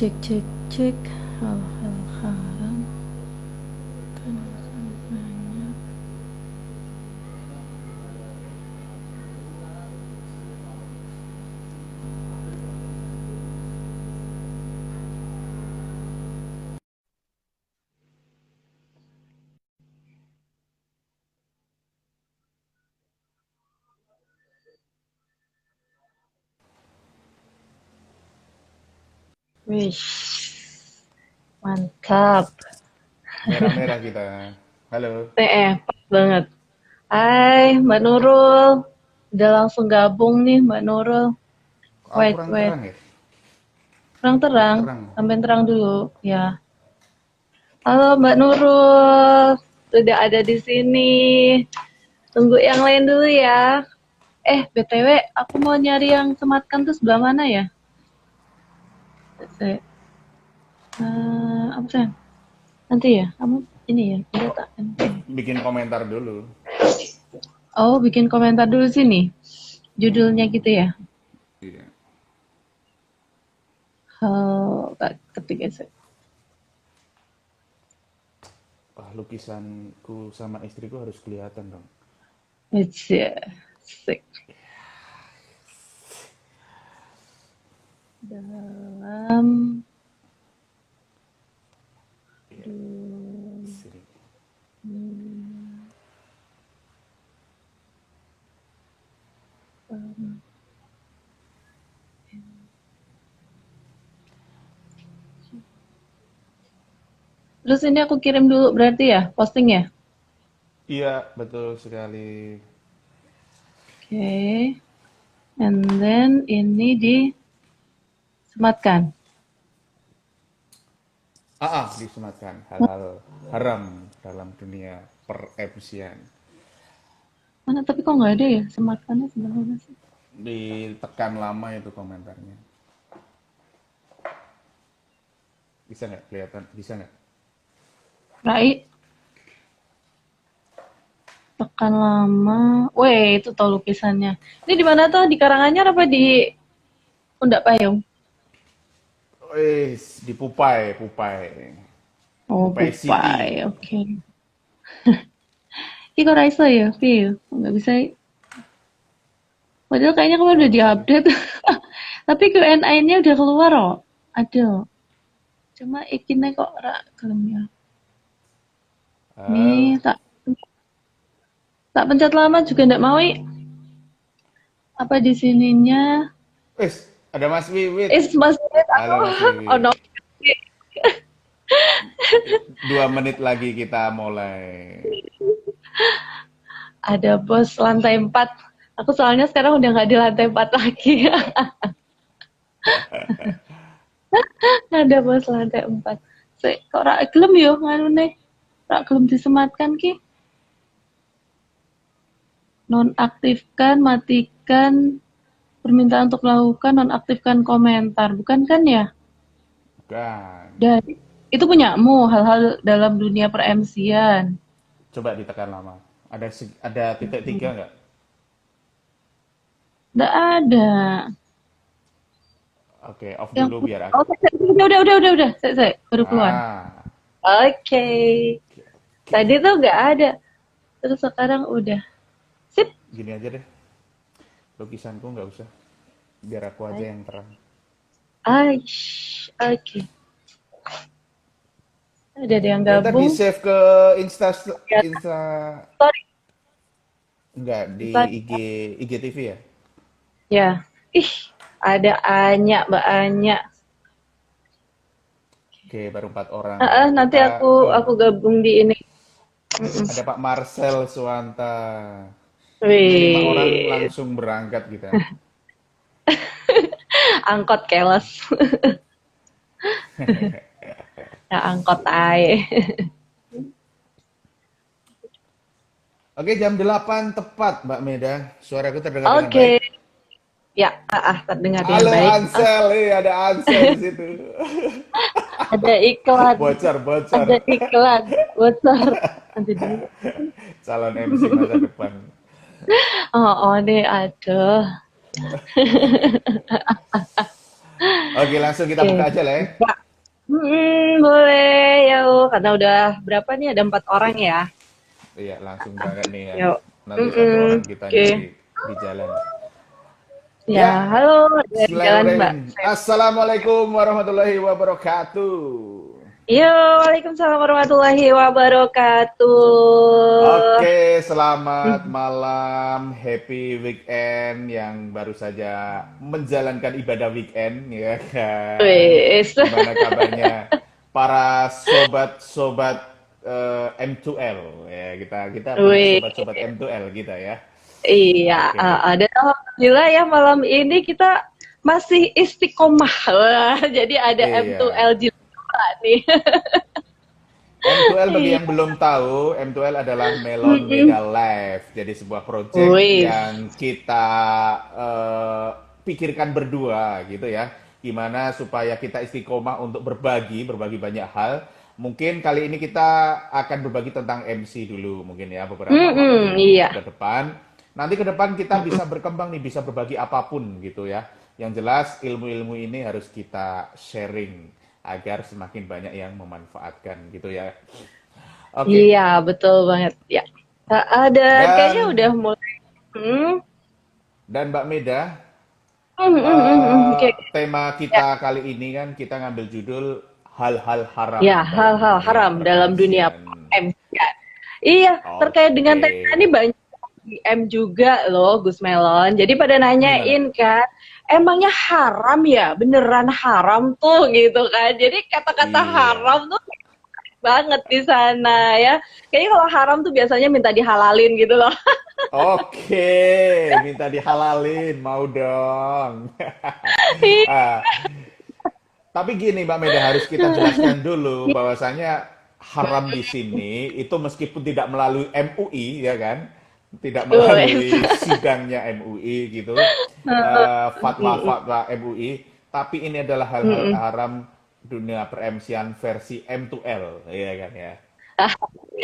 Cek cek cek. Hal-hal haram. Terlalu banyak. Wish. Mantap. Merah-merah kita. Halo. Pas banget. Hai, Mbak Nurul. Udah langsung gabung nih, Mbak Nurul. Oh, Wait, kurang wait. terang ya? Kurang Kurang terang. terang. Sampai terang dulu, ya. Halo, Mbak Nurul. Sudah ada di sini. Tunggu yang lain dulu ya. BTW, aku mau nyari yang sematkan tuh sebelah mana ya? Saya, apa sih? Nanti ya, kamu ini ya, udah tak nanti. Bikin komentar dulu. Oh, bikin komentar dulu sini. Judulnya gitu ya. Iya. Tak ketik aja. Wah, lukisanku sama istriku harus kelihatan dong. Aja, sik. Dalam Iya. Sini. terus ini aku kirim dulu berarti ya, posting ya. Iya, betul sekali. Oke, and then ini disematkan. Disematkan hal-hal haram dalam dunia per-MC-an. Mana tapi kok nggak ada ya sematkannya sebelah mana sih? Ditekan lama itu komentarnya. Bisa nggak kelihatan? Bisa nggak? Rai, tekan lama. Weh, itu tau lukisannya. Ini di mana tuh? Di Karanganyar apa di Pundak Payung? Wis, di Pupai, Pupai. Oh, Pupai Pupai. City. Oke. Ih, kok Raisa ya? View. Nggak bisa. Padahal kayaknya kemarin Nggak udah masalah. diupdate. Tapi Q&A-nya udah keluar loh. Ada. Cuma ikinnya kok rak gelem ya. Ah, Nih, tak tak pencet lama juga ndak mau. Apa di sininya? wis, ada Mas Wiwit. Mas aku. Halo Mas Oh no. Wiwit. 2 menit lagi kita mulai. Ada bos lantai 4. Aku soalnya sekarang udah nggak di lantai 4 lagi. Ada bos lantai 4. Kok rak gelem yo nganune? Rak gelem disematkan ki. Nonaktifkan, matikan permintaan untuk melakukan, nonaktifkan komentar. Bukan kan ya? Bukan. Dan itu punyamu hal-hal dalam dunia per-MC-an. Coba ditekan lama. Ada titik tiga nggak? Nggak ada. Oke, off Yang dulu biar oh, aku. udah. Saya baru keluar. Ah, Oke. oke. Tadi tuh nggak ada. Terus sekarang udah. Sip. Gini aja deh. Lukisanku nggak usah. Biar aku aja yang terang. Aish. Oke. Ada yang Ntar di gabung. save ke Insta, Ya, Insta, sorry. nggak di Sorry. IGTV ya? Ya. Ih, ada Anya, Mbak Anya. Oke, baru 4 orang ya. Nanti Kita, aku gabung di ini. ada Pak Marcel Suwanta. Ini 5 orang Wih, langsung berangkat kita. angkot keles. Ya angkot ae. Oke, jam 8 tepat, Mbak Meda. Suaraku terdengar dengan baik. Oke. Ya, terdengar dengan Halo baik. Ansel, ada Ansel di situ. Ada iklan. Bocor, bocor. Ada iklan. Bocor. Nanti dulu. Calon MC masa depan. Oh, oh deh, aduh. Oke, langsung kita Oke, buka aja lah ya. buka. Boleh, yuk. Karena udah berapa nih? Ada 4 orang ya. Iya, langsung berangkat nih ya. Yuk. Nanti satu orang kita Oke. nih di jalan. Ya, Ya, halo. Dari jalan Mbak. bismillahirrahmanirrahim. Assalamualaikum warahmatullahi wabarakatuh. Yo, waalaikumsalam warahmatullahi wabarakatuh. Oke, selamat malam, happy weekend yang baru saja menjalankan ibadah weekend, ya kan? Wis. Gimana kabarnya para sobat-sobat M2L? Ya, kita punya Wih. sobat-sobat M2L kita ya. Iya, Oke. dan alhamdulillah ya malam ini kita masih istiqomah. Wah, jadi ada Iya. M2L Jilba nih. M2L bagi yang belum tahu, M2L adalah Melon Mega Live. Jadi sebuah project Wih. yang kita eh, pikirkan berdua gitu ya. Gimana supaya kita istiqomah untuk berbagi banyak hal. Mungkin kali ini kita akan berbagi tentang MC dulu mungkin ya beberapa waktu Iya. ke depan. Nanti ke depan kita bisa berkembang nih, bisa berbagi apapun gitu ya. Yang jelas ilmu-ilmu ini harus kita sharing agar semakin banyak yang memanfaatkan gitu ya. Oke. Iya, betul banget. Ya. Dan kayaknya Dan udah mulai. Hmm. Mbak Meda, Oke. tema Ya, kita kali ini kan kita ngambil judul hal-hal ya, haram dalam hal-hal dunia haram dalam dunia per-MC-an. MC. Ya. Iya, terkait dengan Oke. tema ini banyak DM juga loh, Gus Melon. Jadi pada Gimana? nanyain kan, emangnya haram ya? Beneran haram tuh gitu kan. Jadi kata-kata Iya. haram tuh banget di sana ya. Kayaknya kalau haram tuh biasanya minta dihalalin gitu loh. Oke, minta dihalalin, mau dong. Ah, tapi gini Mbak Meda, harus kita jelaskan dulu bahwasanya haram di sini itu meskipun tidak melalui MUI ya kan, tidak Wes. melalui sidangnya MUI gitu, fatwa-fatwa MUI, tapi ini adalah hal-hal haram dunia per-MC-an versi M2L ya kan ya.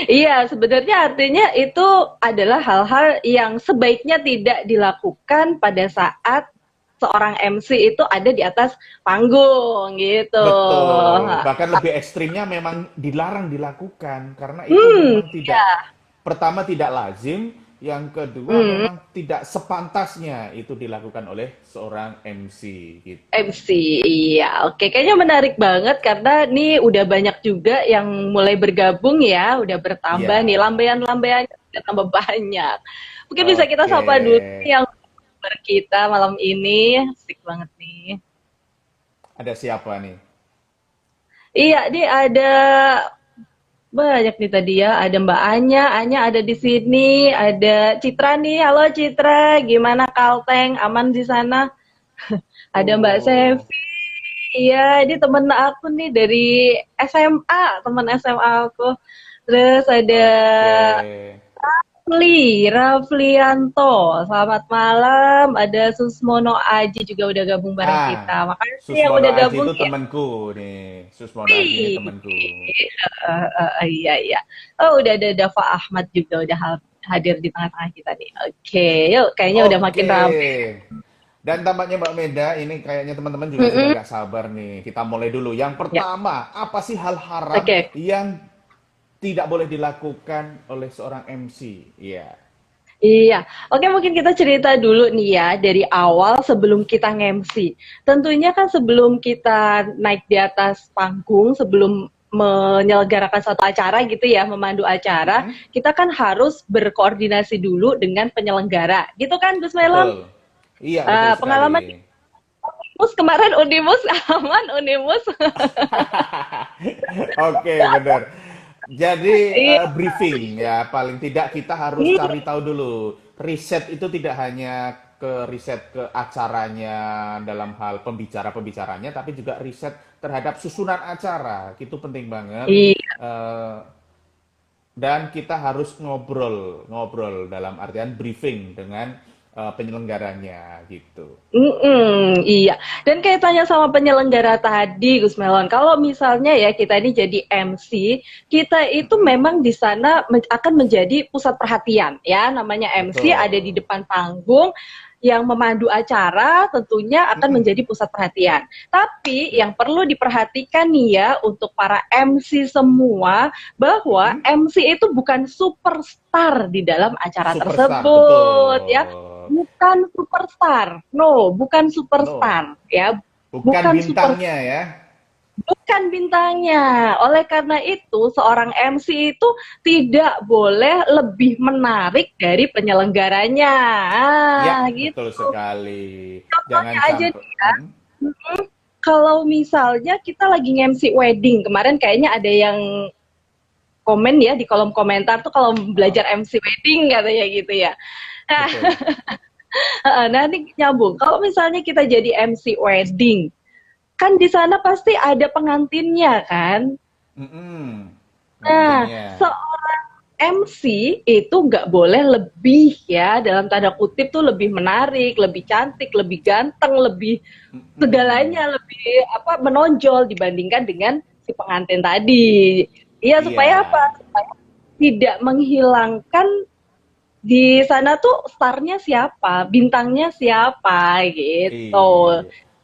Iya, sebenarnya artinya itu adalah hal-hal yang sebaiknya tidak dilakukan pada saat seorang MC itu ada di atas panggung gitu. Betul, bahkan lebih ekstrimnya memang dilarang dilakukan karena itu memang tidak, pertama tidak lazim, yang kedua Hmm, memang tidak sepantasnya itu dilakukan oleh seorang MC gitu. MC, iya. Oke, kayaknya menarik banget karena nih udah banyak juga yang mulai bergabung ya, udah bertambah nih, Ya, lambayan-lambayannya udah tambah banyak. Mungkin bisa kita oke. sapa dulu yang kita malam ini, asik banget nih. Ada siapa nih? Iya, nih ada banyak nih tadi ya. Ada Mbak Anya, Anya ada di sini. Ada Citra nih. Halo Citra, gimana Kalteng? Aman di sana? Ada Mbak Oh, Sevi. Iya, ini temen aku nih dari SMA, teman SMA aku. Terus ada oke. Raflianto. Selamat malam. Ada Susmono Aji juga udah gabung bareng Ah, kita. Makasih yang Susmono udah Aji gabung itu ya. temanku nih. Susmono Aji ini Wih. temanku. Iya, iya. Oh, udah ada Dava Ahmad juga udah hadir di tengah-tengah kita nih. Oke, yuk kayaknya udah makin Oke. rame. Dan tampaknya Mbak Meda, ini kayaknya teman-teman juga sudah Mm-mm. nggak sabar nih. Kita mulai dulu. Yang Ya, pertama, apa sih hal haram oke. yang tidak boleh dilakukan oleh seorang MC? Iya, Iya, oke mungkin kita cerita dulu nih ya dari awal sebelum kita nge-MC. Tentunya kan sebelum kita naik di atas panggung, sebelum menyelenggarakan suatu acara gitu ya, memandu acara, mm-mm. kita kan harus berkoordinasi dulu dengan penyelenggara. Gitu kan, Gus Melon? Betul. Iya, betul sekali. Pengalaman Unimus kemarin Unimus aman Unimus. Oke, benar. Jadi Iya. briefing ya, paling tidak kita harus cari tahu dulu. Riset itu tidak hanya ke riset ke acaranya dalam hal pembicaranya, tapi juga riset terhadap susunan acara. Itu penting banget. Iya. Eh, dan kita harus ngobrol dalam artian briefing dengan penyelenggaranya gitu. Iya. Dan kayak tanya sama penyelenggara tadi, Gus Melon, kalau misalnya ya kita ini jadi MC, kita itu Mm-mm, memang di sana akan menjadi pusat perhatian ya. Namanya MC ada di betul. depan panggung, yang memandu acara tentunya akan Mm-mm. menjadi pusat perhatian. Tapi Ya. yang perlu diperhatikan nih ya untuk para MC semua, bahwa Mm-mm. MC itu bukan superstar di dalam acara Superstar, tersebut ya. betul. Bukan superstar. No, bukan No, superstar ya. bukan Bukan super bintangnya ya. Bukan bintangnya. Oleh karena itu, seorang MC itu tidak boleh lebih menarik dari penyelenggaranya. Ya, Gitu. betul sekali. Jangan Contohnya aja sampai. nih ya, kalau misalnya kita lagi nge-MC wedding, kemarin kayaknya ada yang komen ya di kolom komentar tuh kalau belajar Ah, MC wedding katanya gitu ya. Nah, betul. nanti nyambung. Kalau misalnya kita jadi MC wedding, kan di sana pasti ada pengantinnya kan. Mm-mm. Nah, Pengantinnya. seorang MC itu nggak boleh lebih ya, dalam tanda kutip tuh lebih menarik, lebih cantik, lebih ganteng, lebih Mm-mm. segalanya, lebih apa menonjol dibandingkan dengan si pengantin tadi. Iya, supaya apa? Iya. Supaya tidak menghilangkan di sana tuh starnya siapa, bintangnya siapa gitu.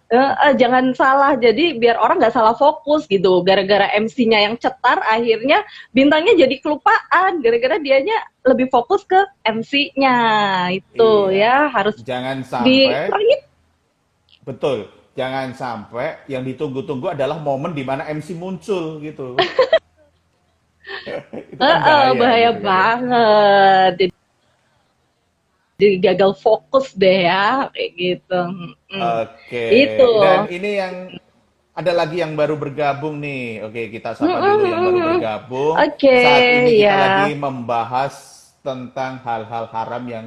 Iya. Jangan salah, jadi biar orang nggak salah fokus gitu. Gara-gara MC-nya yang cetar, akhirnya bintangnya jadi kelupaan. Gara-gara dianya lebih fokus ke MC-nya itu Iya. ya, harus Jangan sampai, dikurangi. betul. Jangan sampai yang ditunggu-tunggu adalah momen di mana MC muncul gitu. Itu kan bahaya Bahaya gitu kan ya. banget. Jadi gagal fokus deh ya, kayak gitu. Oke. Itu. Dan ini yang ada lagi yang baru bergabung nih. Oke, kita Mm, sapa dulu mm, yang mm, baru mm. bergabung. Oke, Saat ini kita lagi ya. membahas tentang hal-hal haram yang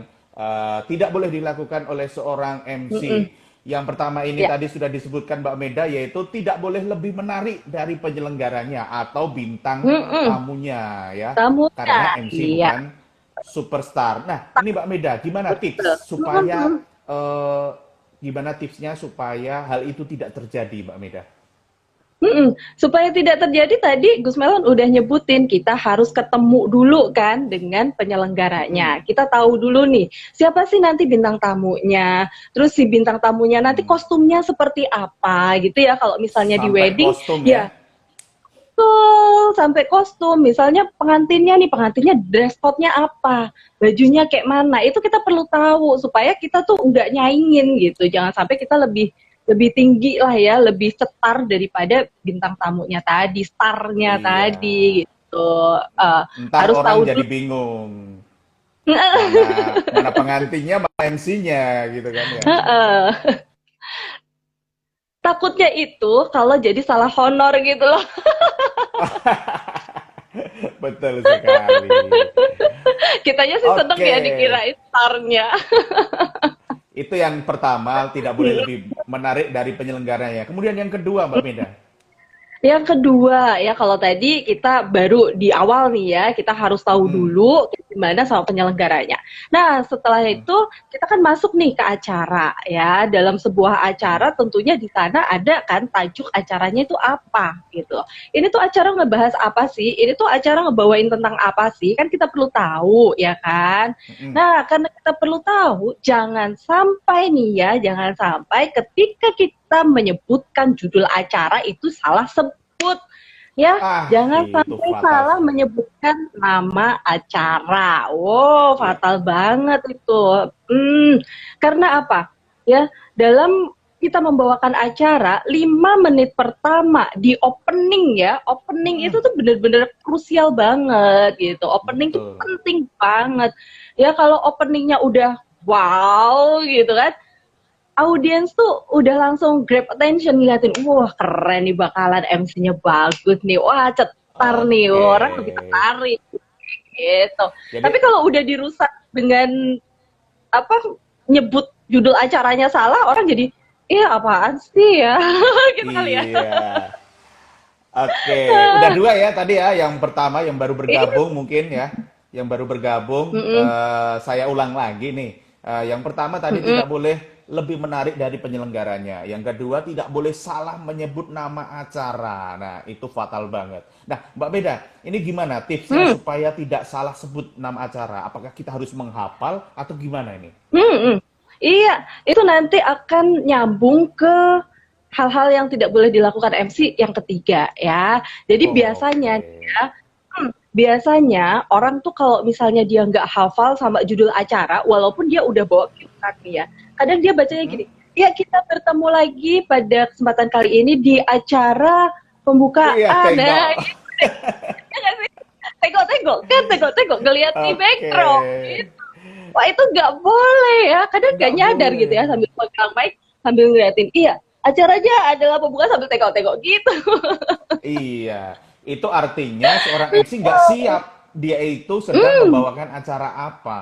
tidak boleh dilakukan oleh seorang Mm, MC. mm. Yang pertama ini Ya. tadi sudah disebutkan Mbak Meda, yaitu tidak boleh lebih menarik dari penyelenggaranya atau bintang Mm, mm. tamunya ya. Tamunya, Karena MC iya. bukan superstar. Nah, ini Mbak Meda, gimana Betul. tips supaya gimana tipsnya supaya hal itu tidak terjadi, Mbak Meda? Supaya tidak terjadi tadi Gus Melon udah nyebutin kita harus ketemu dulu kan dengan penyelenggaranya. Mm-mm. Kita tahu dulu nih siapa sih nanti bintang tamunya. Terus si bintang tamunya nanti Hmm. kostumnya seperti apa gitu ya. Kalau misalnya di Sampai wedding kostum ya? ya betul, sampai kostum. Misalnya pengantinnya nih, pengantinnya dress code-nya apa, bajunya kayak mana. Itu kita perlu tahu supaya kita tuh nggak nyaingin gitu. Jangan sampai kita lebih lebih tinggi lah ya, lebih cetar daripada bintang tamunya tadi, starnya Iya. tadi gitu. Eh, Ntar harus orang tahu jadi dulu. bingung. Mana mana pengantinnya, mana MC-nya gitu kan ya. Takutnya itu kalau jadi salah honor gitu loh. Betul sekali. Kitanya sih seneng Oke. ya dikirain starnya. Itu yang pertama, tidak boleh lebih menarik dari penyelenggaranya. Kemudian yang kedua, Mbak Meda. Yang kedua ya kalau tadi kita baru di awal nih ya, kita harus tahu Mm-mm. dulu gimana sama penyelenggaranya. Nah, setelah Mm-mm. itu kita kan masuk nih ke acara ya. Dalam sebuah Mm-mm. acara tentunya di sana ada kan tajuk acaranya itu apa gitu. Ini tuh acara ngebahas apa sih? Ini tuh acara ngebawain tentang apa sih? Kan kita perlu tahu ya kan. Mm-mm. Nah, karena kita perlu tahu, jangan sampai nih ya, jangan sampai ketika kita menyebutkan judul acara itu salah sebut. Ya, Ah, jangan itu sampai fatal salah sekali. menyebutkan nama acara. Wow, Iya. fatal banget itu. Karena apa? Ya, dalam kita membawakan acara 5 menit pertama di opening ya, opening itu Mm-mm. tuh bener-bener krusial banget gitu. Opening tuh Betul. penting banget. Ya kalau openingnya udah wow gitu kan, audiens tuh udah langsung grab attention ngeliatin, wah keren nih bakalan MC-nya bagus nih, wah cetar nih, Oke. orang lebih tertarik gitu. Jadi, Tapi kalau udah dirusak dengan apa nyebut judul acaranya salah, orang jadi, iya apaan sih ya, gitu kali ya. iya. Oke, udah dua ya tadi ya. Yang pertama yang baru Iya, bergabung mungkin ya. Yang baru bergabung, mm-mm, saya ulang lagi nih. Yang pertama tadi mm-mm, tidak boleh lebih menarik dari penyelenggaranya. Yang kedua tidak boleh salah menyebut nama acara. Nah, itu fatal banget. Nah, Mbak Beda, ini gimana tipsnya mm, supaya tidak salah sebut nama acara? Apakah kita harus menghafal atau gimana ini? mm-mm. Iya, itu nanti akan nyambung ke hal-hal yang tidak boleh dilakukan MC yang ketiga ya. Jadi biasanya Oke. ya, biasanya orang tuh kalau misalnya dia nggak hafal sama judul acara, walaupun dia udah bawa cue card nih ya, kadang dia bacanya Mm-mm. gini, ya kita bertemu lagi pada kesempatan kali ini di acara Iya, pembukaan. Nah, tengok. itu ya nggak sih? Tengok-tengok kan, tengok-tengok, ngeliat di Oke. backdrop gitu. Wah itu nggak boleh ya, kadang nggak Nggak nyadar gitu ya boleh. sambil pegang mic, sambil ngeliatin, iya acaranya adalah pembukaan sambil tengok-tengok gitu. Iya. Itu artinya seorang MC nggak siap. Dia itu sedang Hmm, membawakan acara apa.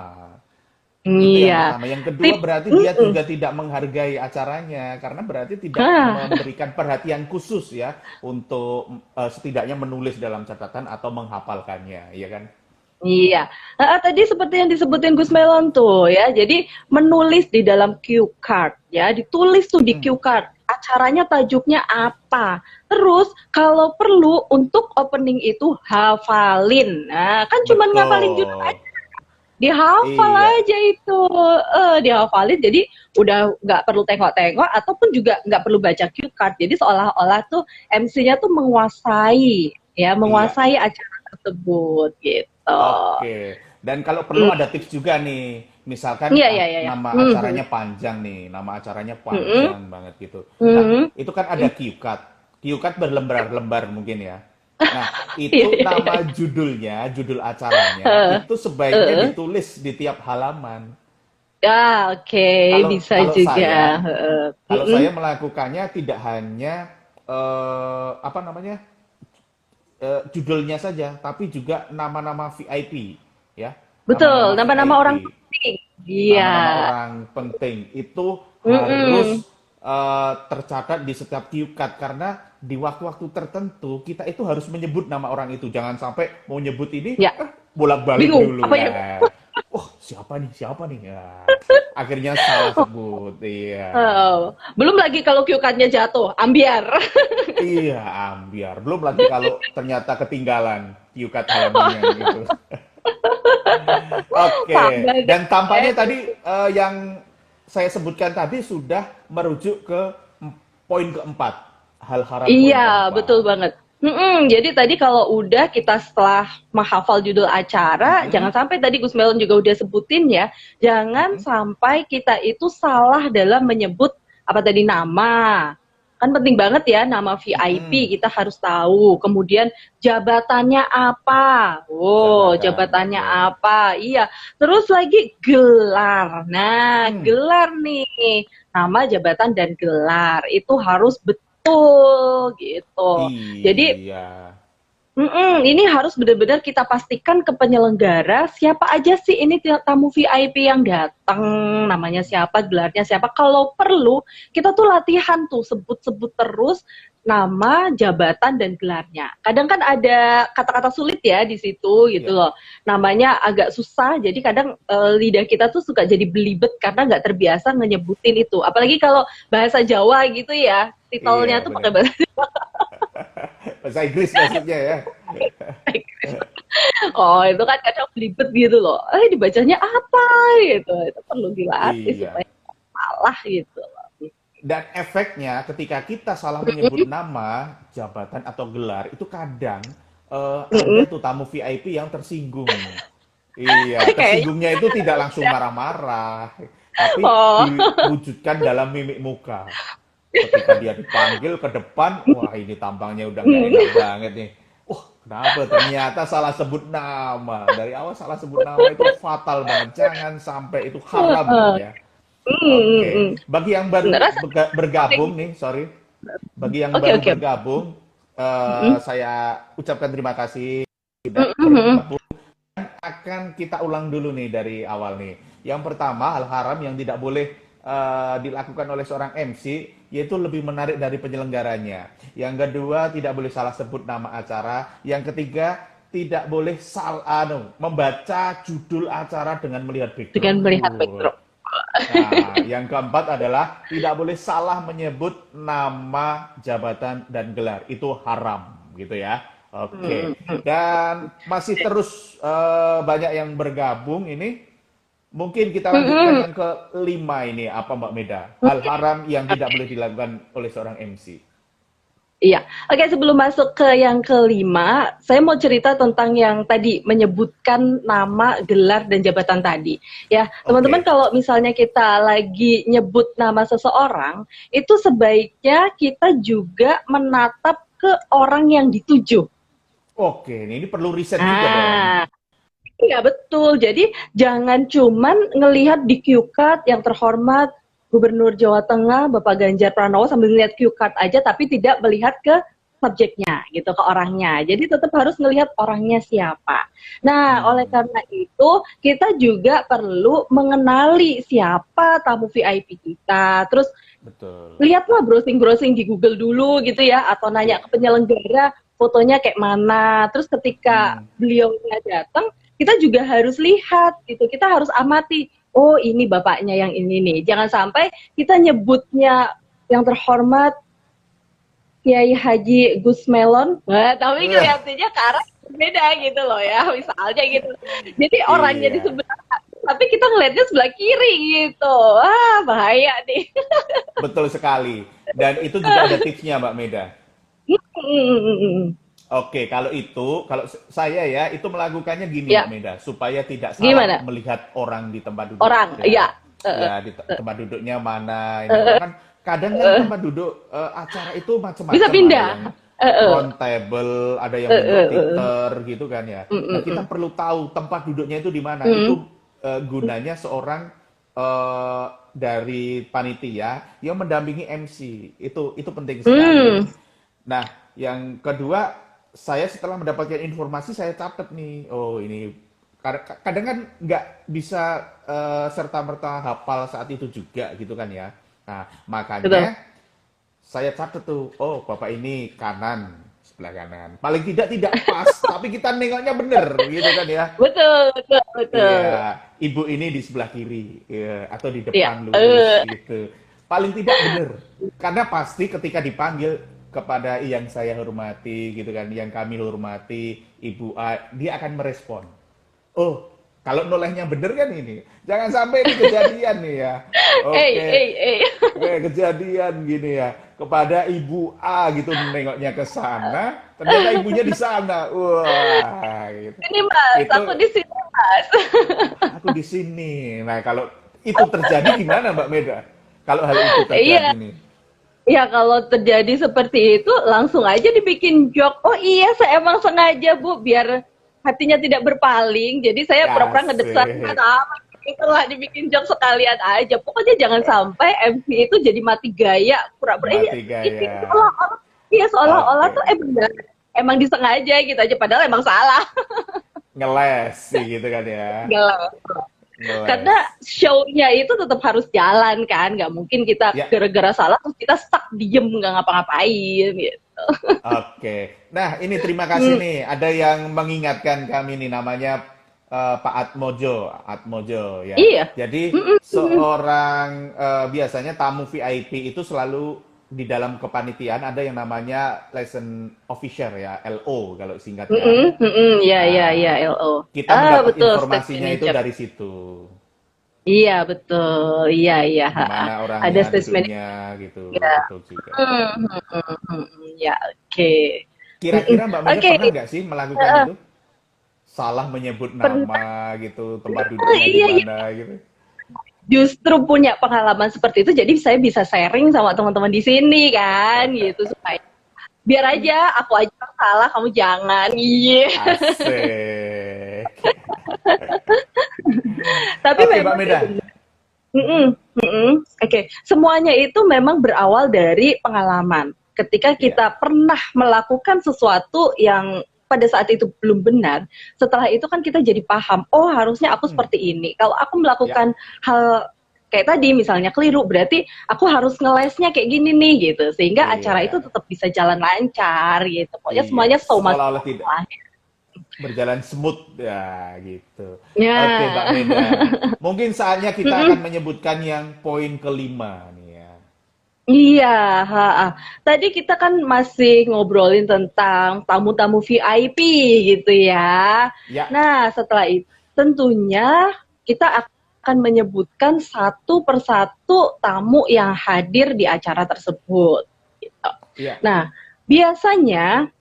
Itu yang iya. pertama. Yang kedua Tip, berarti dia mm-mm. juga tidak menghargai acaranya karena berarti tidak Nah, memberikan perhatian khusus ya untuk setidaknya menulis dalam catatan atau menghafalkannya, ya kan? iya. Tadi seperti yang disebutin Gus Melon tuh ya. Jadi menulis di dalam cue card ya, ditulis tuh di Mm-mm. cue card. Acaranya tajuknya apa? Terus kalau perlu untuk opening itu hafalin. Nah, kan cuma ngafalin judul Betul. aja, dihafal Iya, aja itu. Dihafalin jadi udah nggak perlu tengok-tengok ataupun juga nggak perlu baca cue card. Jadi seolah-olah tuh MC-nya tuh menguasai ya, iya. menguasai acara tersebut gitu. Oke. Dan kalau perlu Hmm. ada tips juga nih. Misalkan Iya, iya, iya, iya. nama Mhm. acaranya panjang nih, nama acaranya Mhm. panjang banget gitu. Nah, Mhm. itu kan ada cue card. Cue card berlembar-lembar mungkin ya. Nah, Iya, itu iya, iya. nama judulnya, judul acaranya, Heeh, itu sebaiknya heeh. ditulis di tiap halaman. Ya, oke, Kalau bisa kalau juga. saya, Heeh. kalau Mhm. saya melakukannya tidak hanya apa namanya judulnya saja, tapi juga nama-nama VIP, ya, Betul, nama-nama nama-nama orang VIP, penting. nama-nama Iya. orang penting itu Mhm. harus tercatat di setiap cue card karena di waktu-waktu tertentu kita itu harus menyebut nama orang itu. Jangan sampai mau nyebut ini Ya, bolak-balik bingung dulu apa ya? ya. Oh, siapa nih? Siapa nih? Ya. Akhirnya salah sebut. Iya. Belum lagi kalau cue card-nya jatuh, ambiar. Iya, ambiar. Belum lagi kalau ternyata ketinggalan cue card halamannya gitu. Oke, Tambah dan deh. tampaknya tadi yang saya sebutkan tadi sudah merujuk ke poin keempat, hal haram poin Iya, betul keempat. banget. Jadi tadi kalau udah kita setelah menghafal judul acara, jangan Mm-mm, sampai tadi Gus Melon juga udah sebutin ya, jangan mm-mm, sampai kita itu salah dalam menyebut apa tadi nama. Kan penting banget ya nama VIP mm-mm. kita harus tahu. Kemudian jabatannya apa? Oh, Jabatan, jabatannya oke. apa? Iya. Terus lagi gelar. Nah, Hmm, gelar nih. Nama, jabatan, dan gelar itu harus betul gitu. Jadi iya. ini harus benar-benar kita pastikan ke penyelenggara siapa aja sih ini tamu VIP yang datang, namanya siapa, gelarnya siapa. Kalau perlu kita tuh latihan tuh sebut-sebut terus nama, jabatan dan gelarnya. Kadang kan ada kata-kata sulit ya di situ gitu Iya, loh. Namanya agak susah, jadi kadang lidah kita tuh suka jadi belibet karena nggak terbiasa ngeyebutin itu. Apalagi kalau bahasa Jawa gitu ya, titelnya iya tuh benar. pakai bahasa Bahasa Inggris maksudnya ya. Oh, itu kan kadang belibet gitu loh. Dibacanya apa gitu. Itu perlu dilatih Iya. supaya nggak salah gitu loh. Dan efeknya ketika kita salah menyebut nama, jabatan atau gelar, itu kadang ada Mm-mm. tuh tamu VIP yang tersinggung. Iya, Kayaknya tersinggungnya itu tidak langsung marah-marah, tapi oh. diwujudkan dalam mimik muka. Ketika dia dipanggil ke depan, wah ini tampangnya udah nggak enak banget nih. Kenapa? Ternyata salah sebut nama. Dari awal salah sebut nama itu fatal banget. Jangan sampai itu haram ya. Oke, bagi yang baru Rasa bergabung nih, sorry. Bagi yang oke baru oke. bergabung, saya ucapkan terima kasih sudah Mm-mm. bergabung. Akan kita ulang dulu nih dari awal nih. Yang pertama, hal haram yang tidak boleh dilakukan oleh seorang MC, yaitu lebih menarik dari penyelenggaranya. Yang kedua, tidak boleh salah sebut nama acara. Yang ketiga, tidak boleh membaca judul acara dengan melihat Dengan backdrop. melihat backdrop. Nah, yang keempat adalah tidak boleh salah menyebut nama, jabatan, dan gelar. Itu haram, gitu ya. Oke. Mm-mm. Dan masih terus banyak yang bergabung ini. Mungkin kita lanjutkan Mm-mm. yang kelima ini, apa Mbak Meda? Hal haram yang tidak boleh dilakukan oleh seorang MC. Iya. Oke, sebelum masuk ke yang kelima, saya mau cerita tentang yang tadi menyebutkan nama, gelar, dan jabatan tadi. Ya, teman-teman Oke. kalau misalnya kita lagi nyebut nama seseorang, itu sebaiknya kita juga menatap ke orang yang dituju. Oke, ini perlu riset juga dong. Nah, iya betul. Jadi jangan cuman ngelihat di cue card yang terhormat Gubernur Jawa Tengah Bapak Ganjar Pranowo sambil ngelihat cue card aja tapi tidak melihat ke subjeknya gitu, ke orangnya. Jadi tetap harus ngelihat orangnya siapa. Nah, oleh Hmm, karena itu kita juga perlu mengenali siapa tamu VIP kita. Terus betul. lihatlah browsing-browsing di Google dulu gitu ya, atau nanya Ya. ke penyelenggara fotonya kayak mana. Terus ketika Hmm, beliaunya datang, kita juga harus lihat gitu, kita harus amati. Oh ini bapaknya yang ini nih. Jangan sampai kita nyebutnya yang terhormat Kiai Haji Gus Melon, nah, tapi wah, kelihatannya ke arah beda gitu loh ya, misalnya gitu. Jadi orangnya di iya, sebelah, tapi kita ngelihatnya sebelah kiri gitu. Wah bahaya nih. betul sekali. Dan itu juga ada tipsnya, Mbak Meda. Oke, kalau itu, kalau saya ya, itu melakukannya gini, Mbak Ya, Meda, supaya tidak salah gimana? melihat orang di tempat duduk. Orang, Ya, ya, ya di tempat duduknya mana ini orang kan kadang kan tempat duduk acara itu bisa macam-macam, ada yang pindah. round table, ada yang bentuk teater gitu kan ya. Mm, Nah, mm, kita mm. perlu tahu tempat duduknya itu di mana. Mm, Itu gunanya seorang dari panitia yang mendampingi MC. Itu penting sekali. mm. Nah, yang kedua, saya setelah mendapatkan informasi, saya catat nih, oh ini kadang kan nggak bisa serta-merta hafal saat itu juga gitu kan ya. Nah, Betul. makanya saya catat tuh, oh bapak ini kanan, sebelah kanan. Paling tidak pas, tapi kita nengoknya bener gitu kan ya. Betul, betul, Iya, betul. ibu ini di sebelah kiri, ya, atau di Iya. depan lurus gitu. Paling tidak benar. Karena pasti ketika dipanggil kepada yang saya hormati gitu kan, yang kami hormati, Ibu A, dia akan merespon. Oh, kalau nolehnya bener kan ini. Jangan sampai ini kejadian nih ya. Eh, Oke, eh, eh. kayak kejadian gini ya. Kepada Ibu A gitu nengoknya ke sana, ternyata ibunya di sana. Wah, gitu. Ini Mas, Itu aku di sini Mas. aku di sini. Nah, kalau itu terjadi gimana Mbak Meda? Kalau hal itu terjadi Iya, nih. ya kalau terjadi seperti itu langsung aja dibikin joke. Oh iya, saya emang sengaja Bu biar hatinya tidak berpaling. Jadi saya pura-pura ngedesak Asik. sama itulah dibikin joke sekalian aja. Pokoknya jangan sampai MC itu jadi mati gaya pura-pura Mati ini gaya. seolah-olah iya seolah-olah tuh Oke. benar emang disengaja gitu aja padahal emang salah. Ngeles sih gitu kan ya. Gila. Karena Ngeles. show-nya itu tetap harus jalan kan, nggak mungkin kita Ya, gara-gara salah terus kita stuck diem nggak ngapa-ngapain gitu. oke. Nah, ini terima kasih nih. Ada yang mengingatkan kami nih namanya Pak Atmojo, Atmojo ya. Iya. Jadi Mm-mm, seorang biasanya tamu VIP itu selalu di dalam kepanitiaan ada yang namanya license officer ya, LO kalau singkatnya. mm-mm, mm-mm, ya ya ya Nah, LO. kita Ah mendapat betul stage informasinya itu manager. dari situ. Iya betul, iya iya. Di Ha, ha. mana Ada orangnya stage manager. duduknya gitu. Betul juga. Hmm, ya oke. Mm-mm. Kira-kira Mbak Meda Oke, pernah nggak sih melakukan eh, itu? Salah menyebut pernah. nama gitu, tempat duduknya di Iya iya. mana gitu. Justru punya pengalaman seperti itu, jadi saya bisa sharing sama teman-teman di sini kan, gitu supaya biar aja aku aja yang salah, kamu jangan. Iya. Asik. Tapi Oke, Mbak memang sih Meda. benar. Mm-mm, mm-mm. Oke, semuanya itu memang berawal dari pengalaman. Ketika Ya, kita pernah melakukan sesuatu yang pada saat itu belum benar, setelah itu kan kita jadi paham, oh harusnya aku hmm, seperti ini. Kalau aku ya, melakukan hal kayak tadi misalnya keliru, berarti aku harus ngelesnya kayak gini nih gitu. Sehingga acara itu iya, tetap bisa jalan lancar gitu. Pokoknya iya. semuanya so much Seolah-olah tidak berjalan semut ya gitu. Oke, Mbak ya. Meda. Mungkin saatnya kita akan menyebutkan yang poin kelima nih ya. Iya, heeh. Tadi kita kan masih ngobrolin tentang tamu-tamu VIP gitu ya. Ya, Nah, setelah itu tentunya kita akan menyebutkan satu persatu tamu yang hadir di acara tersebut. Gitu. Iya. Nah, biasanya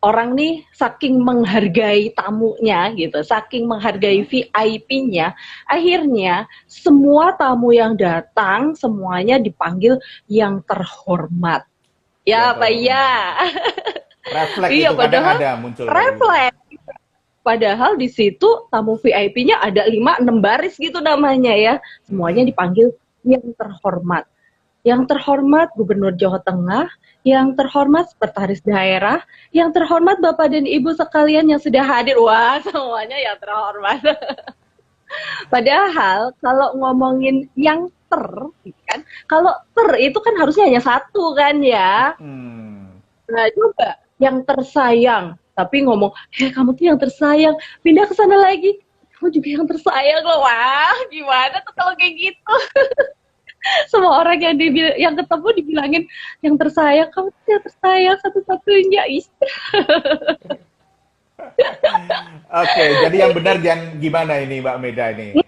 orang nih saking menghargai tamunya gitu, saking menghargai VIP-nya, akhirnya semua tamu yang datang semuanya dipanggil yang terhormat. Yang Ya, Pak, ya. terhormat. Refleks Iya, itu kadang padahal ada muncul kayak gitu. refleks. Padahal di situ tamu VIP-nya ada 5-6 baris gitu namanya ya. Semuanya Mm-mm. dipanggil yang terhormat. Yang terhormat Gubernur Jawa Tengah, yang terhormat Sekretaris Daerah, yang terhormat Bapak dan Ibu sekalian yang sudah hadir. Wah, semuanya yang terhormat. Padahal kalau ngomongin yang kan, kalau itu kan harusnya hanya satu kan ya. Mm-mm. Nah, coba yang tersayang, tapi ngomong, kamu tuh yang tersayang, pindah ke sana lagi. Kamu juga yang tersayang loh. Wah, gimana tuh kalau kayak gitu? Semua orang yang ketemu dibilangin yang tersayang, kamu tuh yang tersayang satu-satunya. Oke, jadi yang benar yang gimana ini Mbak Meda ini?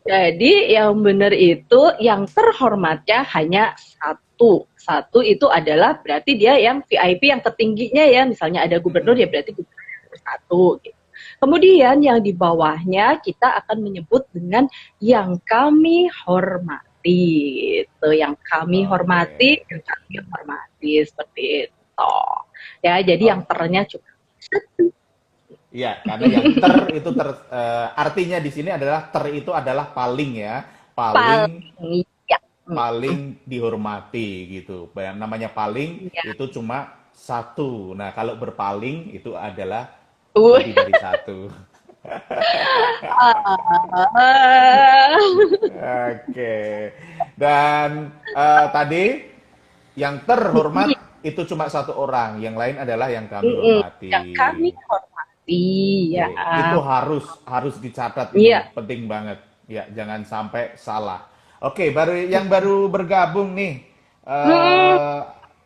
Jadi yang benar itu yang terhormatnya hanya satu. Satu itu adalah berarti dia yang VIP yang tertingginya ya. Misalnya ada gubernur ya Mm-mm. berarti gubernur nomor satu. Gitu. Kemudian yang di bawahnya kita akan menyebut dengan yang kami hormati. Itu yang kami Oke. hormati, yang kami hormati seperti itu. Ya, jadi yang Oh, ternya cuma satu. iya, karena yang artinya di sini adalah ter itu adalah paling ya, paling Paling ya. paling dihormati gitu. Namanya paling Ya. itu cuma satu. Nah, kalau berpaling itu adalah Uh. lebih dari satu. Ah. Oke. Dan tadi yang terhormat itu cuma satu orang, yang lain adalah yang kami Yang hormati. kami hormati ya. Oke, itu harus harus dicatat ini, Iya. penting banget. Ya, jangan sampai salah. Oke, baru bergabung nih. Hmm, eh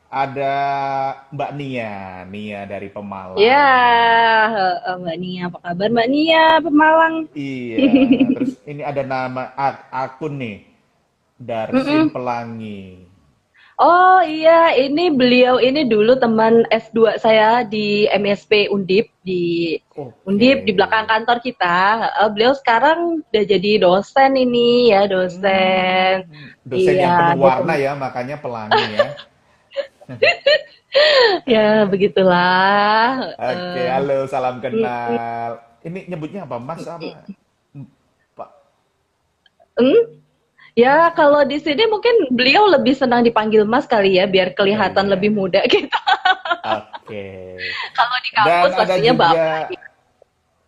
ada Mbak Nia, Nia dari ya, Pemalang. Mbak Nia, apa kabar Mbak Nia, Pemalang? Iya, terus ini ada nama akun nih, Darsin Mm-mm. Pelangi. Oh iya, ini beliau ini dulu teman S2 saya di MSP Undip Oke. Di belakang kantor kita. Beliau sekarang udah jadi dosen ini ya, dosen. Dosen yang Iya, penuh dosen. warna ya, makanya pelangi ya. Ya, begitulah. Oke, halo, salam kenal. Ini nyebutnya apa, Mas apa? Pak. Hmm? Ya, kalau di sini mungkin beliau lebih senang dipanggil Mas kali ya, biar Oh kelihatan lebih iya. muda gitu. Oke. Kalau di Dan kampus pastinya Bapak.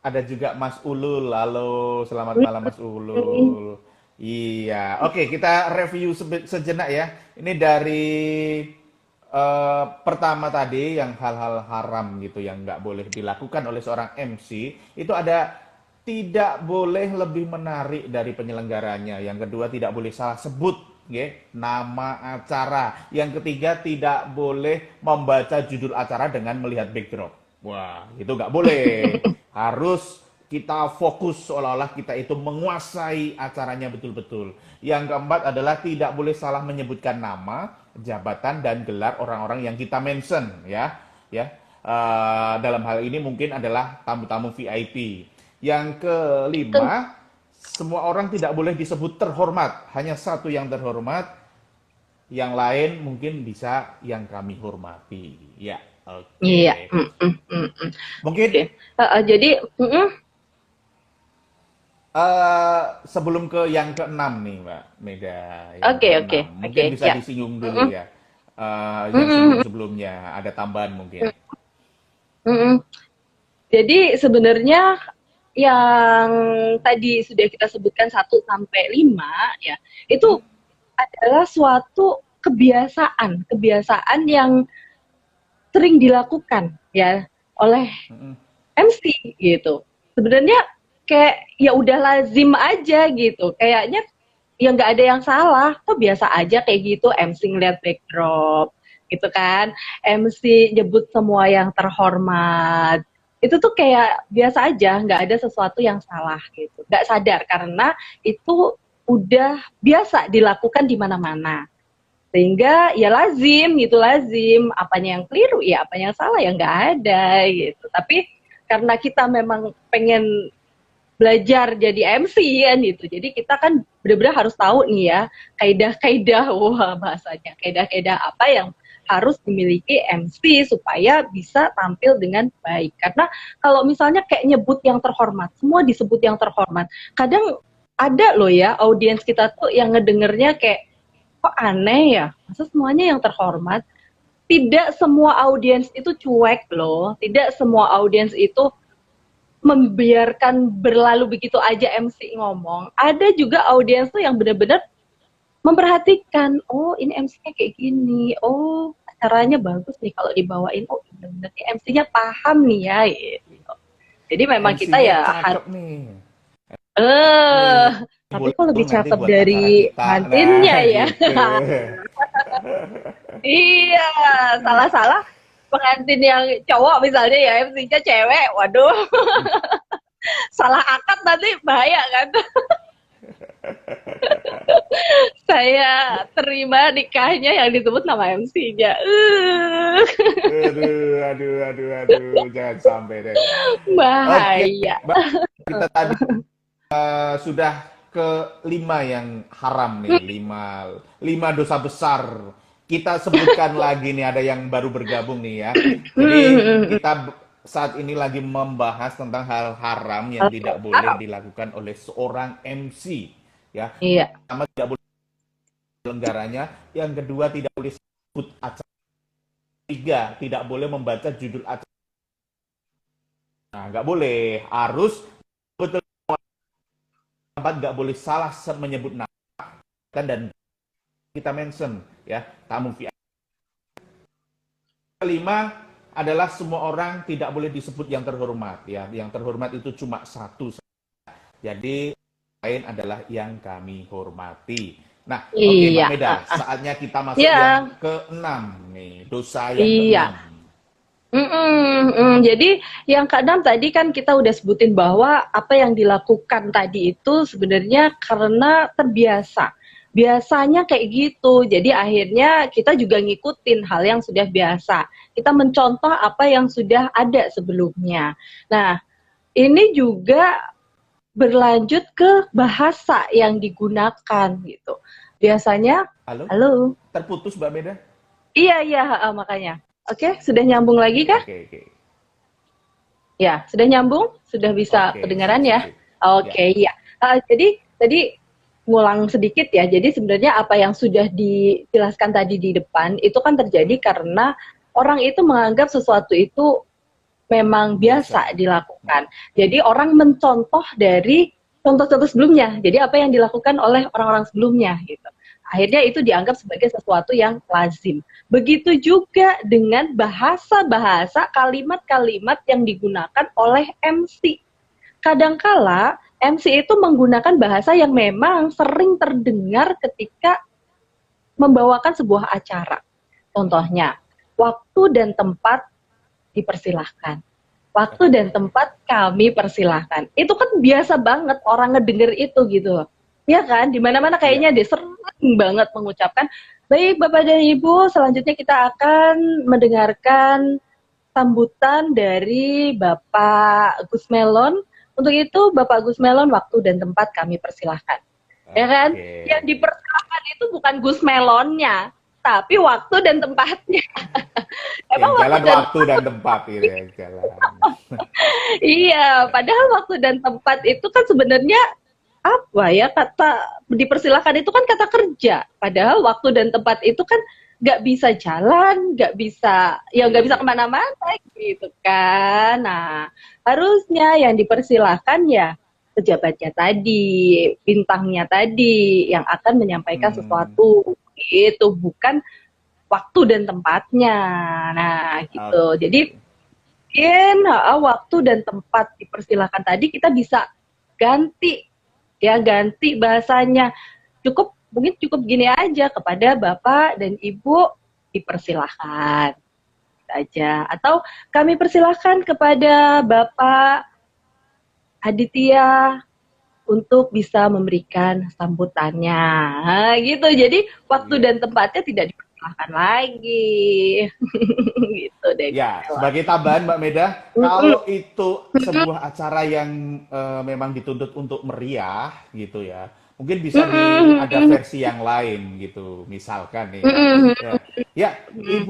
ada juga Mas Ulul. Halo, selamat malam Mas Ulul. Iya. Oke, kita review sejenak ya. Ini dari pertama tadi yang hal-hal haram gitu yang nggak boleh dilakukan oleh seorang MC itu ada tidak boleh lebih menarik dari penyelenggaranya. Yang kedua tidak boleh salah sebut nama acara. Yang ketiga tidak boleh membaca judul acara dengan melihat backdrop. Wah, itu nggak boleh. Harus kita fokus seolah-olah kita itu menguasai acaranya betul-betul. Yang keempat adalah tidak boleh salah menyebutkan nama, jabatan dan gelar orang-orang yang kita mention ya. Ya. Dalam hal ini mungkin adalah tamu-tamu VIP. Yang kelima, semua orang tidak boleh disebut terhormat, hanya satu yang terhormat, yang lain mungkin bisa yang kami hormati. Ya, Iya. oke. Mungkin Oke. Jadi, sebelum ke yang keenam nih, Mbak Meda, yang oke, oke, keenam, oke, mungkin bisa ya. disinggung dulu Mm-mm, ya. Yang mm-mm, sebelum-sebelumnya ada tambahan mungkin. mm-mm. Jadi sebenarnya yang tadi sudah kita sebutkan 1 sampai 5 ya, itu adalah suatu kebiasaan yang sering dilakukan ya oleh MC gitu. Sebenarnya kayak ya udah lazim aja gitu. Kayaknya ya nggak ada yang salah. Kok biasa aja kayak gitu MC ngeliat backdrop gitu kan. MC nyebut semua yang terhormat. itu tuh kayak biasa aja, nggak ada sesuatu yang salah gitu, nggak sadar karena itu udah biasa dilakukan di mana-mana. Sehingga ya lazim gitu, lazim. Apanya yang keliru ya, apanya yang salah ya nggak ada gitu. Tapi karena kita memang pengen belajar jadi MC kan gitu. Jadi kita kan benar-benar harus tahu nih ya kaidah-kaidah, wah bahasanya kaidah-kaidah apa yang harus dimiliki MC supaya bisa tampil dengan baik. Karena kalau misalnya kayak nyebut yang terhormat, semua disebut yang terhormat. Kadang ada loh ya audiens kita tuh yang ngedengernya kayak kok aneh ya, masa semuanya yang terhormat? Tidak semua audiens itu cuek loh, tidak semua audiens itu membiarkan berlalu begitu aja MC ngomong. Ada juga audiens tuh yang benar-benar memperhatikan, oh ini MC-nya kayak gini, oh acaranya bagus nih kalau dibawain, oh benar-benar MC-nya paham nih ya. Gitu. Jadi memang kita MC-nya ya cakep harus, nih. eh, Nih, tapi boleh kok lebih dong nanti cakep buat acara dari kita. Nah, pengantinnya ya. gitu. Iya, salah-salah pengantin yang cowok misalnya ya MC-nya cewek, waduh, salah akad nanti bahaya kan. Saya terima nikahnya yang disebut nama MC-nya. Aduh, aduh, aduh, aduh, jangan sampai deh. Oke, Bahaya. Mbak, kita tadi sudah ke 5 yang haram nih, lima dosa besar. Kita sebutkan lagi nih, ada yang baru bergabung nih ya. Jadi kita saat ini lagi membahas tentang hal haram yang tidak boleh Haram. dilakukan oleh seorang MC. Ya, Iya. pertama tidak boleh pelenggaranya, yang kedua tidak boleh sebut acara, tiga tidak boleh membaca judul acara. Nah, nggak boleh, harus betul tempat, nggak boleh salah menyebut nama kan, dan kita mention ya tamu VIP. Kelima adalah semua orang tidak boleh disebut yang terhormat ya. Yang terhormat itu cuma satu. Jadi lain adalah yang kami hormati. Nah, oke Mbak Iya. Meda, saatnya kita masuk yang Iya. keenam nih, dosa yang Iya. keenam. Jadi yang keenam tadi kan kita udah sebutin bahwa apa yang dilakukan tadi itu sebenarnya karena terbiasa. Biasanya kayak gitu. Jadi akhirnya kita juga ngikutin hal yang sudah biasa. Kita mencontoh apa yang sudah ada sebelumnya. Nah, ini juga berlanjut ke bahasa yang digunakan gitu. Biasanya, Halo? halo. Terputus Mbak Meda? Iya, iya, makanya. Oke, sudah nyambung lagi kah? Oke, oke. Ya, sudah nyambung? Sudah bisa Oke, sip, kedengaran sip, ya? sip. Ya. Oke, ya. Jadi tadi ngulang sedikit ya. Jadi sebenarnya apa yang sudah dijelaskan tadi di depan itu kan terjadi karena orang itu menganggap sesuatu itu memang biasa Biasa. dilakukan. Jadi orang mencontoh dari contoh-contoh sebelumnya. Jadi apa yang dilakukan oleh orang-orang sebelumnya gitu. Akhirnya itu dianggap sebagai sesuatu yang lazim. Begitu juga dengan bahasa-bahasa, kalimat-kalimat yang digunakan oleh MC. Kadangkala MC itu menggunakan bahasa yang memang sering terdengar ketika membawakan sebuah acara. Contohnya, waktu dan tempat dipersilahkan. Waktu dan tempat kami persilahkan. Itu kan biasa banget orang ngedenger itu gitu. Ya kan, di mana-mana kayaknya Iya. dia sering banget mengucapkan, baik Bapak dan Ibu, selanjutnya kita akan mendengarkan sambutan dari Bapak Gus Melon. Untuk itu, Bapak Gus Melon, waktu dan tempat kami persilahkan. Ya kan? Oke. Yang dipersilahkan itu bukan Gus Melonnya, tapi waktu dan tempatnya. Yang Emang waktu jalan dan waktu dan tempat gitu ya, jalan. Iya, padahal waktu dan tempat itu kan sebenarnya apa ya, kata dipersilakan itu kan kata kerja. Padahal waktu dan tempat itu kan nggak bisa jalan, nggak bisa, ya nggak bisa Iya. kemana-mana gitu kan. Nah, harusnya yang dipersilahkan ya pejabatnya tadi, bintangnya tadi yang akan menyampaikan Hmm. sesuatu itu bukan waktu dan tempatnya. Nah, gitu. Jadi Oke. mungkin waktu dan tempat dipersilahkan tadi kita bisa ganti ya, ganti bahasanya. Mungkin cukup gini aja, kepada Bapak dan Ibu dipersilahkan. aja. Atau kami persilahkan kepada Bapak Aditya untuk bisa memberikan sambutannya. Nah, gitu. Jadi waktu Iya. dan tempatnya tidak dipersilahkan lagi. Gitu deh, Gus Ya, Mela. sebagai tambahan Mbak Meda, Mm-mm, kalau itu sebuah acara yang memang dituntut untuk meriah gitu ya, mungkin bisa ada mm-mm, versi yang lain gitu, misalkan nih ya. mm-mm, Ya, ya mm-mm.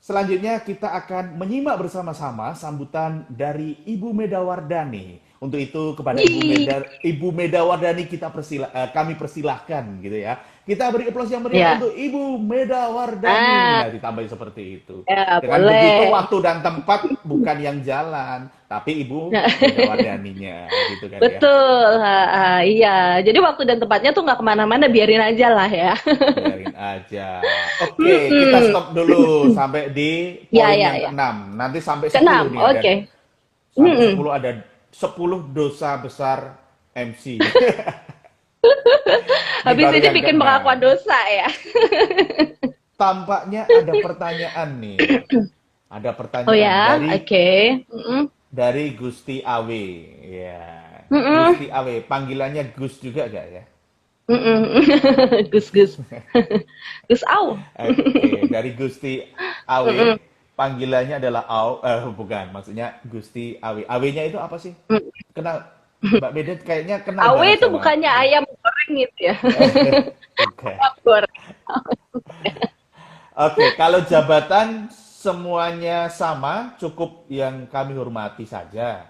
selanjutnya kita akan menyimak bersama-sama sambutan dari Ibu Meda Wardani. Untuk itu kepada Ih, Ibu Meda Wardani kami persilahkan gitu ya. Kita beri aplaus yang meriah ya. untuk Ibu Meda Wardani. Ah, Nah, ditambahin seperti itu. ya Dengan begitu boleh. waktu dan tempat bukan yang jalan, tapi Ibu Meda Wardaninya gitu kan ya. Betul, iya. Jadi waktu dan tempatnya tuh nggak kemana-mana, biarin aja lah ya. Biarin aja. Oke, kita Mm-mm. stop dulu sampai di Ya, poin ya, yang ya. keenam. Nanti sampai 10 Keenam, nih ada. oke. Sampai Mm-mm. 10 ada 10 dosa besar MC. Ini Habis baru ini yang bikin pengakuan keenam. dosa ya. Tampaknya ada pertanyaan nih. Ada Oh pertanyaan ya, dari oke. Mm-mm. Gusti Awe. Ya, Mm-mm. Gusti Awe. Panggilannya Gus juga gak ya? Mm-mm. Gus, Gus. Gus, au. Oke, dari Gusti Awe. Mm-mm. Panggilannya adalah bukan. Maksudnya Gusti Awe. Awe-nya itu apa sih? Mm. Kenal Mbak Bedet kayaknya kenal Awe banget itu sama bukannya ya. ayam goreng gitu ya. Bukan. Ayam goreng. Oke, kalau jabatan semuanya sama, cukup yang kami hormati saja.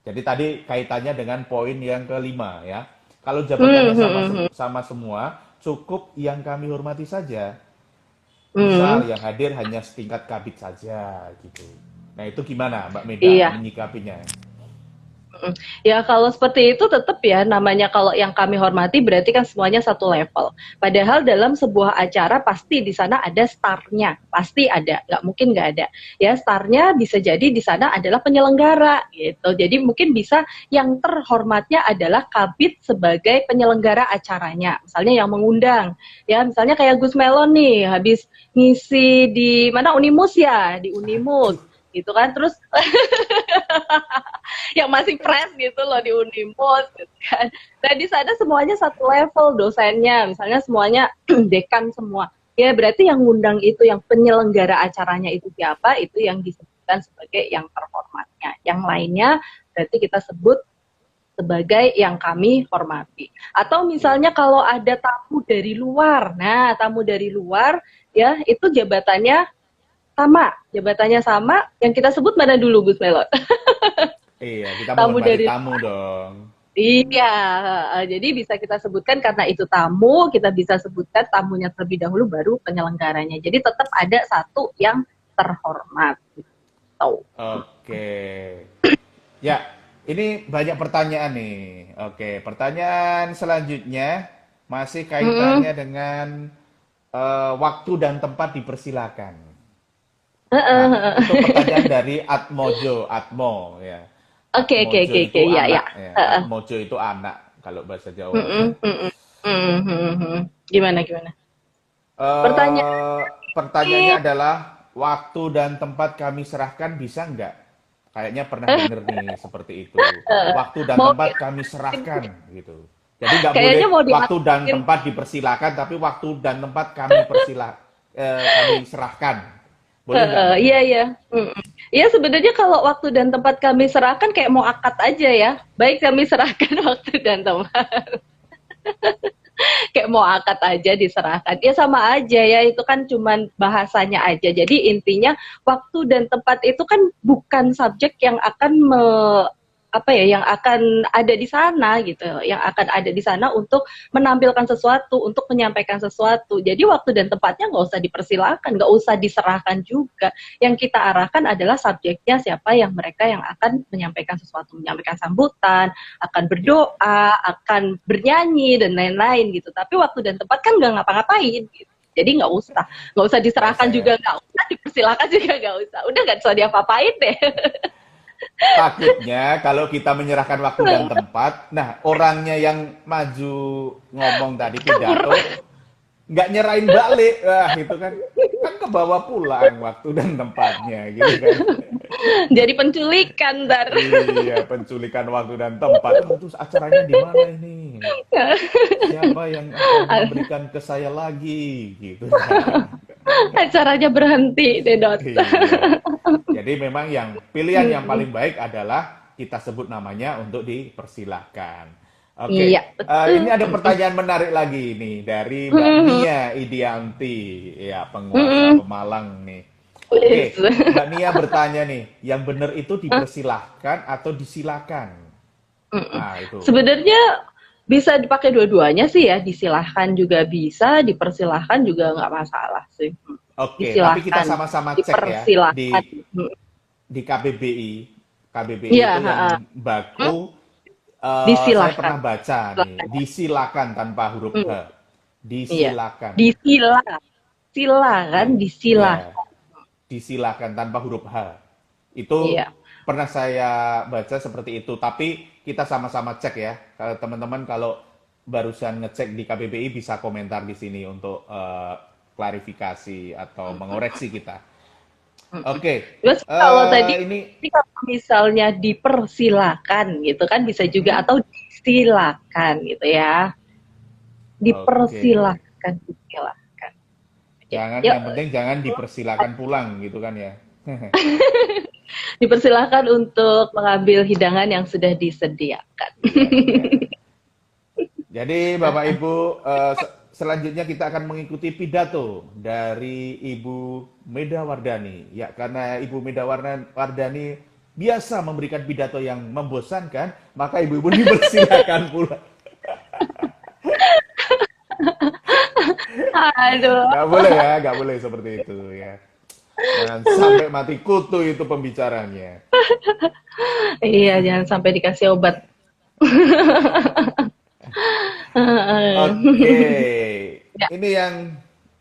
Jadi tadi kaitannya dengan poin yang kelima ya. Kalau jabatannya Hmm. sama semua, cukup yang kami hormati saja. Hmm. Misal yang hadir hanya setingkat kabit saja gitu. Nah, itu gimana Mbak Meda Iya. menyikapinya? Mm. Ya kalau seperti itu tetap ya namanya kalau yang kami hormati berarti kan semuanya satu level. Padahal dalam sebuah acara pasti di sana ada starnya, pasti ada, nggak mungkin nggak ada. Ya starnya bisa jadi di sana adalah penyelenggara gitu. Jadi mungkin bisa yang terhormatnya adalah kabit sebagai penyelenggara acaranya, misalnya yang mengundang. Ya misalnya kayak Gus Melon nih habis ngisi di mana Unimus ya di Unimus Aduh, gitu kan terus yang masih fresh gitu loh di Unimus gitu kan. Dan di sana semuanya satu level dosennya, misalnya semuanya dekan semua. Ya berarti yang ngundang itu, yang penyelenggara acaranya itu siapa, itu yang disebutkan sebagai yang terhormatnya. Yang lainnya berarti kita sebut sebagai yang kami hormati. Atau iya. misalnya kalau ada tamu dari luar, nah tamu dari luar ya itu jabatannya sama, yang kita sebut mana dulu Gus Melot? Iya, kita Tamu menghormati dari tamu dong. Iya, jadi bisa kita sebutkan karena itu tamu, kita bisa sebutkan tamunya terlebih dahulu baru penyelenggaranya. Jadi tetap ada satu yang terhormat gitu. Oke. Ya, ini banyak pertanyaan nih. Oke, pertanyaan selanjutnya masih Mm-mm. kaitannya dengan waktu dan tempat dipersilakan. Nah, itu pertanyaan dari Atmojo, Atmo ya. Oke, oke, Atmojo oke, oke, itu ya, ya. anak ya. Atmojo itu anak kalau bahasa Jawa. Mm-mm, mm-mm, mm-mm. Gimana, gimana? Pertanyaan Eh, pertanyaannya adalah waktu dan tempat kami serahkan bisa nggak? Kayaknya pernah denger nih seperti itu. Waktu dan mau tempat kami serahkan gitu. Jadi nggak boleh kayaknya mau waktu dan dimasukin. tempat dipersilakan, tapi waktu dan tempat kami serahkan. Boleh nggak Mbak Iya, Meda? iya. Mm-mm. Iya sebenarnya kalau waktu dan tempat kami serahkan kayak mau akad aja ya. Baik kami serahkan waktu dan tempat. Kayak mau akad aja diserahkan. Ya sama aja ya, itu kan cuman bahasanya aja. Jadi intinya waktu dan tempat itu kan bukan subjek yang akan apa ya, yang akan ada di sana gitu, yang akan ada di sana untuk menampilkan sesuatu, untuk menyampaikan sesuatu. Jadi waktu dan tempatnya nggak usah dipersilakan, nggak usah diserahkan juga. Yang kita arahkan adalah subjeknya siapa yang mereka yang akan menyampaikan sesuatu, menyampaikan sambutan, akan Ya, berdoa, akan bernyanyi dan lain-lain gitu. Tapi waktu dan tempat kan nggak ngapa-ngapain gitu. Jadi nggak usah nggak diserahkan usah ya. juga, nggak usah dipersilakan juga, nggak usah. Udah nggak usah diapa-apain deh. Takutnya kalau kita menyerahkan waktu dan tempat, nah orangnya yang maju ngomong tadi Kabur. pidato nggak nyerahin balik, wah itu kan kan kebawa pulang waktu dan tempatnya gitu kan. Jadi penculikan ntar. Iya, penculikan waktu dan tempat. Oh, terus acaranya di mana ini? Siapa yang akan memberikan ke saya lagi gitu kan. Acaranya berhenti, Dedot. Iya. Jadi memang yang pilihan yang paling baik adalah kita sebut namanya untuk dipersilahkan. Iya, Oke, ini betul. ada pertanyaan menarik lagi nih dari Mbak Mm-mm. Nia Idianti, ya penguasa Mm-mm. Pemalang nih. Oke, Wis. Mbak Nia bertanya nih, yang benar itu dipersilahkan atau disilakan? Mm-mm. Ah, itu. Sebenarnya bisa dipakai dua-duanya sih ya, disilahkan juga bisa, dipersilahkan juga nggak masalah sih. Oke, tapi kita Disilahkan, sama-sama cek ya dipersilahkan. di KBBI. KBBI Iya, itu ha-ha. yang Hmm? baku. Saya Disilahkan. pernah baca nih, disilakan tanpa huruf Hmm, H. iya. Disilakan. Disila, sila kan, Ya, disilah. ya, disilakan tanpa huruf H. Itu Iya. pernah saya baca seperti itu, tapi kita sama-sama cek ya. Kalau teman-teman kalau barusan ngecek di KBBI bisa komentar di sini untuk klarifikasi atau mengoreksi kita. Oke, Terus kalau tadi ini ini kalau misalnya dipersilakan gitu kan bisa juga mm-mm. atau disilakan gitu ya. Oke. Dipersilahkan, disilahkan. Jangan, Yuk, yang penting jangan dipersilakan pulang gitu kan ya. dipersilahkan untuk mengambil hidangan yang sudah disediakan. Iya, iya. Jadi Bapak Ibu, selanjutnya kita akan mengikuti pidato dari Ibu Meda Wardani. Ya, karena Ibu Meda Wardani biasa memberikan pidato yang membosankan, maka ibu-ibu dipersilakan pula. Aduh, Nggak boleh ya, nggak boleh seperti itu ya. Jangan sampai mati kutu itu pembicaranya. iya jangan sampai dikasih obat. Oke, Ya. ini yang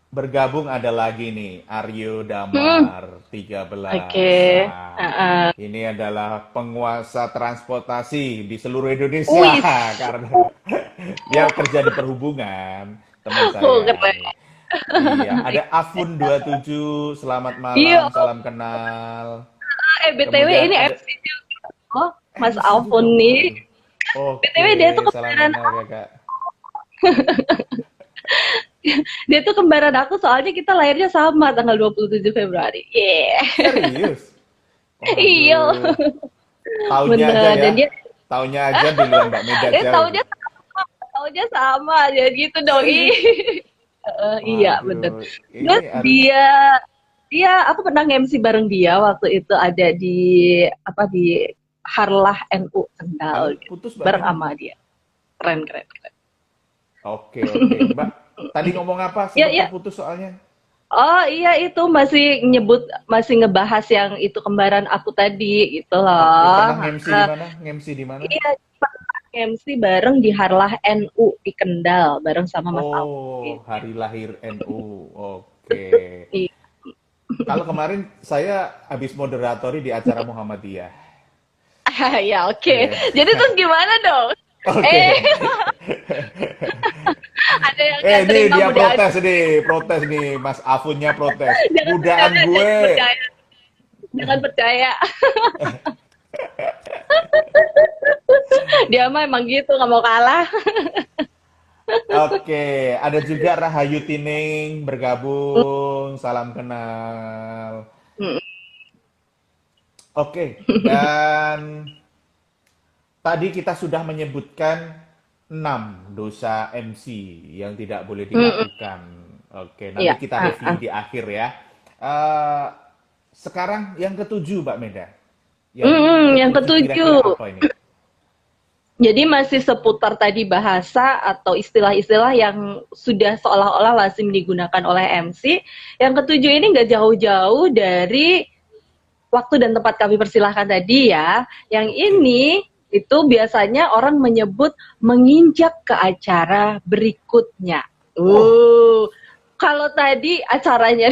bergabung ada lagi nih, Aryo Hmm, Damar 13. oke. Nah, Heeh. ini adalah penguasa transportasi di seluruh Indonesia Wis. karena dia kerja di perhubungan, teman Oh, saya keren. nih. Iya, ada Afun 27, selamat Iya, malam, salam kenal. BTW Kemudian ini ada MC juga. Oh, Mas MC juga, Alfon nih. waduh. Oke, BTW dia tuh salam kembaran kenal kakak. dia tuh kembaran aku soalnya kita lahirnya sama tanggal 27 Februari. Yeah. Serius? Iya, Waduh, tahunnya aja bener. ya. Dan dia Tahunnya aja duluan Mbak Meda jauh. tahunnya sama, jadi gitu dong. Ih. Serius? Iya, bener. Waduh, Terus ini harus dia dia aku pernah MC bareng dia waktu itu ada di apa di Harlah NU halo Kendal gitu. putus Mbak Bareng Meda. sama dia. Keren, keren, keren. Oke, oke. Mbak, tadi ngomong apa? Iya, Sempat iya. terputus soalnya. Oh iya itu masih ngebahas yang itu kembaran aku tadi gitu Oke, loh. pernah nge-MC di mana? Nge-MC di mana? Iya, pernah MC bareng di Harlah NU di Kendal bareng sama Mas Oh, Alvin. hari lahir NU. Oke. Iya. Kalau kemarin saya habis moderatori di acara Muhammadiyah. Ya oke. Iya. Jadi terus gimana dong? Oke. Eh, ada yang nggak Ini terima dia budaya. protes nih, Mas Afunnya protes. Jangan Budaan jangan gue. percaya. Jangan percaya. Dia mah emang gitu nggak mau kalah. Oke, ada juga Rahayu Tining bergabung, salam kenal. Oke, dan tadi kita sudah menyebutkan 6 dosa MC yang tidak boleh dilakukan. Oke, nanti Iya. kita review di akhir ya. Eh, sekarang yang ketujuh, Mbak Meda. Yang Yang ketujuh kira-kira ketujuh. apa ini? Jadi masih seputar tadi bahasa atau istilah-istilah yang sudah seolah-olah lazim digunakan oleh MC. Yang ketujuh ini nggak jauh-jauh dari waktu dan tempat kami persilahkan tadi ya. Yang Oke. ini itu biasanya orang menyebut menginjak ke acara berikutnya. Oh, Kalau tadi acaranya,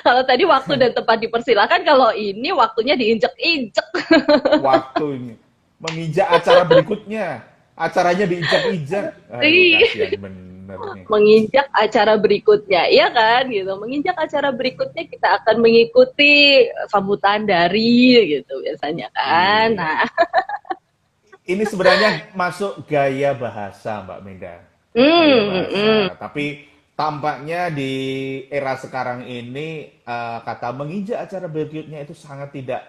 kalau tadi waktu dan tempat dipersilahkan, kalau ini waktunya diinjek-injek. waktunya menginjak acara berikutnya. Acaranya diinjak-injak. Aduh, Ih, kasihan bener. bener nih. menginjak acara berikutnya, iya kan gitu. Menginjak acara berikutnya kita akan mengikuti sambutan dari gitu biasanya kan. Iya. Nah, Ini sebenarnya masuk gaya bahasa, Mbak Menda. Gaya hmm. bahasa. Tapi tampaknya di era sekarang ini kata menginjak acara berikutnya itu sangat tidak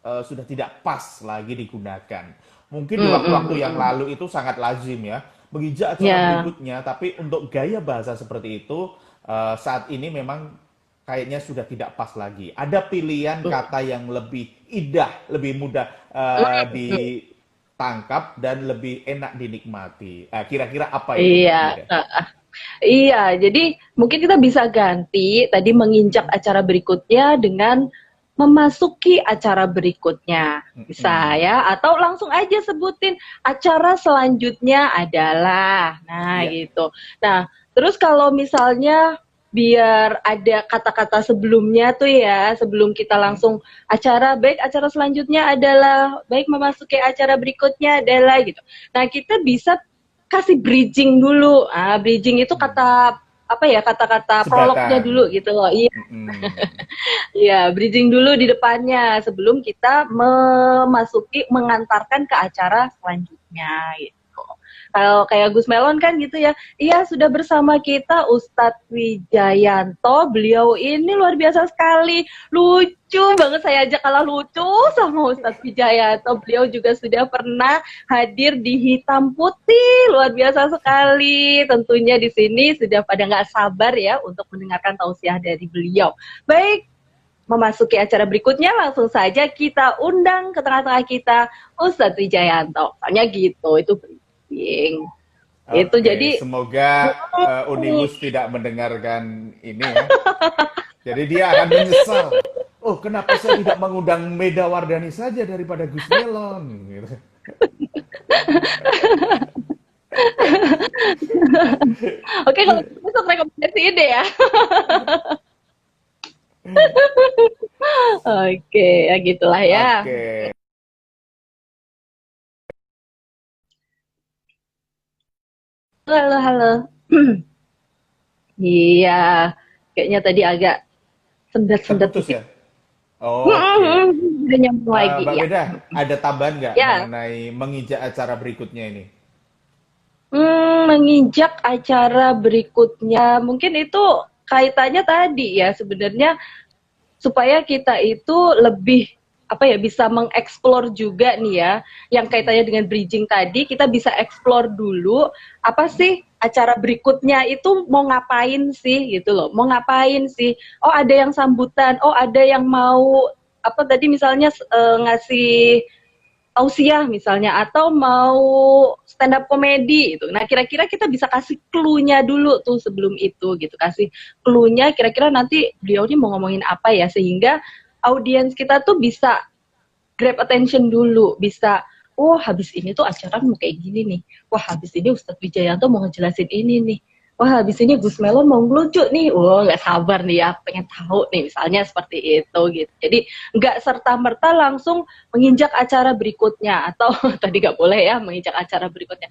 sudah tidak pas lagi digunakan. Mungkin di waktu-waktu yang Mm. lalu itu sangat lazim ya, menginjak acara Ya, berikutnya. Tapi untuk gaya bahasa seperti itu saat ini memang kayaknya sudah tidak pas lagi. Ada pilihan kata yang lebih indah, lebih mudah ditangkap dan lebih enak dinikmati. Kira-kira apa itu, Mbak iya. Mida? Iya, jadi mungkin kita bisa ganti tadi menginjak acara berikutnya dengan memasuki acara berikutnya. Bisa Mm-mm. ya, atau langsung aja sebutin acara selanjutnya adalah. Nah, Iya, gitu. Nah, terus kalau misalnya biar ada kata-kata sebelumnya tuh ya, sebelum kita langsung acara selanjutnya adalah baik memasuki acara berikutnya adalah gitu. Nah, kita bisa kasih bridging dulu. Ah, bridging itu kata apa ya, kata-kata prolognya dulu jembatan. gitu loh. Iya, Mm-mm. iya, bridging dulu di depannya sebelum kita memasuki mengantarkan ke acara selanjutnya gitu. Kalau kayak Gus Melon kan gitu ya, iya sudah bersama kita Ustadz Wijayanto, beliau ini luar biasa sekali, lucu banget, saya aja kalah lucu sama Ustadz Wijayanto, beliau juga sudah pernah hadir di Hitam Putih, luar biasa sekali, tentunya di sini sudah pada nggak sabar ya untuk mendengarkan tausiah dari beliau. Baik, memasuki acara berikutnya langsung saja kita undang ke tengah-tengah kita Ustadz Wijayanto. Soalnya gitu, itu briefing. Itu Oke, jadi semoga Unibus tidak mendengarkan ini ya. Jadi dia akan menyesal. Oh, kenapa saya tidak mengundang Meda Wardani saja daripada Gus Melon? Gitu. oke kalau besok rekomendasi ide ya. Oke, ya gitulah ya. Oke. Halo, halo. Iya, kayaknya tadi agak sendat-sendat Terputus dikit. ya? Oke. Udah nyambung lagi Mbak ya. Meda, ada tambahan nggak Ya, mengenai menginjak acara berikutnya ini? menginjak acara berikutnya, mungkin itu kaitannya tadi ya sebenarnya supaya kita itu lebih apa ya bisa mengeksplor juga nih ya yang kaitannya dengan bridging tadi kita bisa eksplor dulu apa sih acara berikutnya itu mau ngapain sih gitu loh mau ngapain sih oh ada yang sambutan oh ada yang mau apa tadi misalnya ngasih tausiah misalnya atau mau stand up komedi gitu. Nah, kira-kira kita bisa kasih clue-nya dulu tuh sebelum itu gitu. Kasih clue-nya kira-kira nanti beliau ini mau ngomongin apa ya sehingga audiens kita tuh bisa grab attention dulu, bisa oh habis ini tuh acara mau kayak gini nih. Wah, habis ini Ustadz Wijayanto mau ngejelasin ini nih. Wah, habis ini Gus Melon mau ngelucu nih. Wah, nggak sabar nih ya, pengen tahu nih misalnya seperti itu gitu. Jadi nggak serta-merta langsung menginjak acara berikutnya atau tadi nggak boleh ya menginjak acara berikutnya.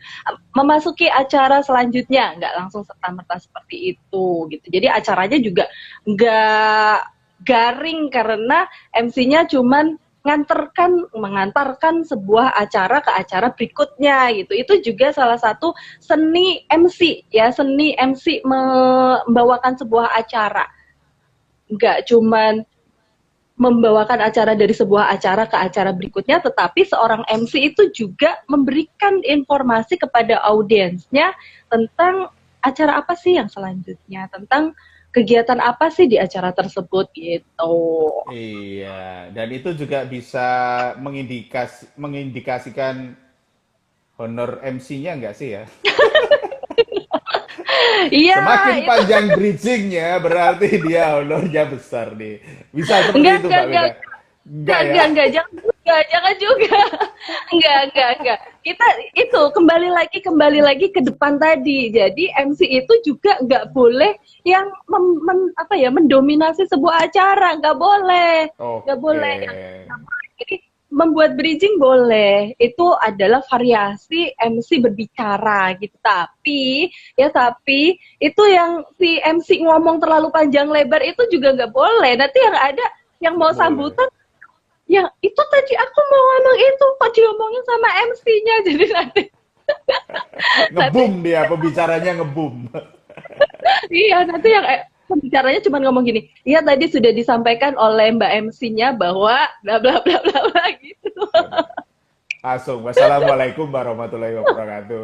Memasuki acara selanjutnya nggak langsung serta-merta seperti itu gitu. Jadi acaranya juga nggak garing karena MC-nya cuman mengantarkan sebuah acara ke acara berikutnya gitu. Itu juga salah satu seni MC ya, seni MC membawakan sebuah acara. Nggak cuman membawakan acara dari sebuah acara ke acara berikutnya, tetapi seorang MC itu juga memberikan informasi kepada audiensnya tentang acara apa sih yang selanjutnya, tentang kegiatan apa sih di acara tersebut gitu. Iya, dan itu juga bisa mengindikasikan honor MC-nya nggak sih ya? Iya, Semakin itu panjang bridgingnya berarti dia honornya besar nih. Bisa seperti itu Mbak enggak, Meda? Enggak ya? enggak, jangan juga. Enggak. Kita itu kembali lagi ke depan tadi. Jadi MC itu juga enggak boleh yang apa ya mendominasi sebuah acara, enggak boleh. Enggak Oke. boleh. Jadi membuat bridging boleh. Itu adalah variasi MC berbicara gitu. Tapi itu yang si MC ngomong terlalu panjang lebar itu juga nggak boleh. Nanti yang ada yang mau Boleh. sambutan, ya itu tadi aku mau ngomong itu kok diomongin sama MC-nya. Jadi nanti Ngebum dia, pembicaranya ngebum. iya nanti yang pembicaranya cuma ngomong gini, iya tadi sudah disampaikan oleh Mbak MC-nya bahwa bla bla bla bla bla gitu. Langsung, wassalamualaikum warahmatullahi wabarakatuh.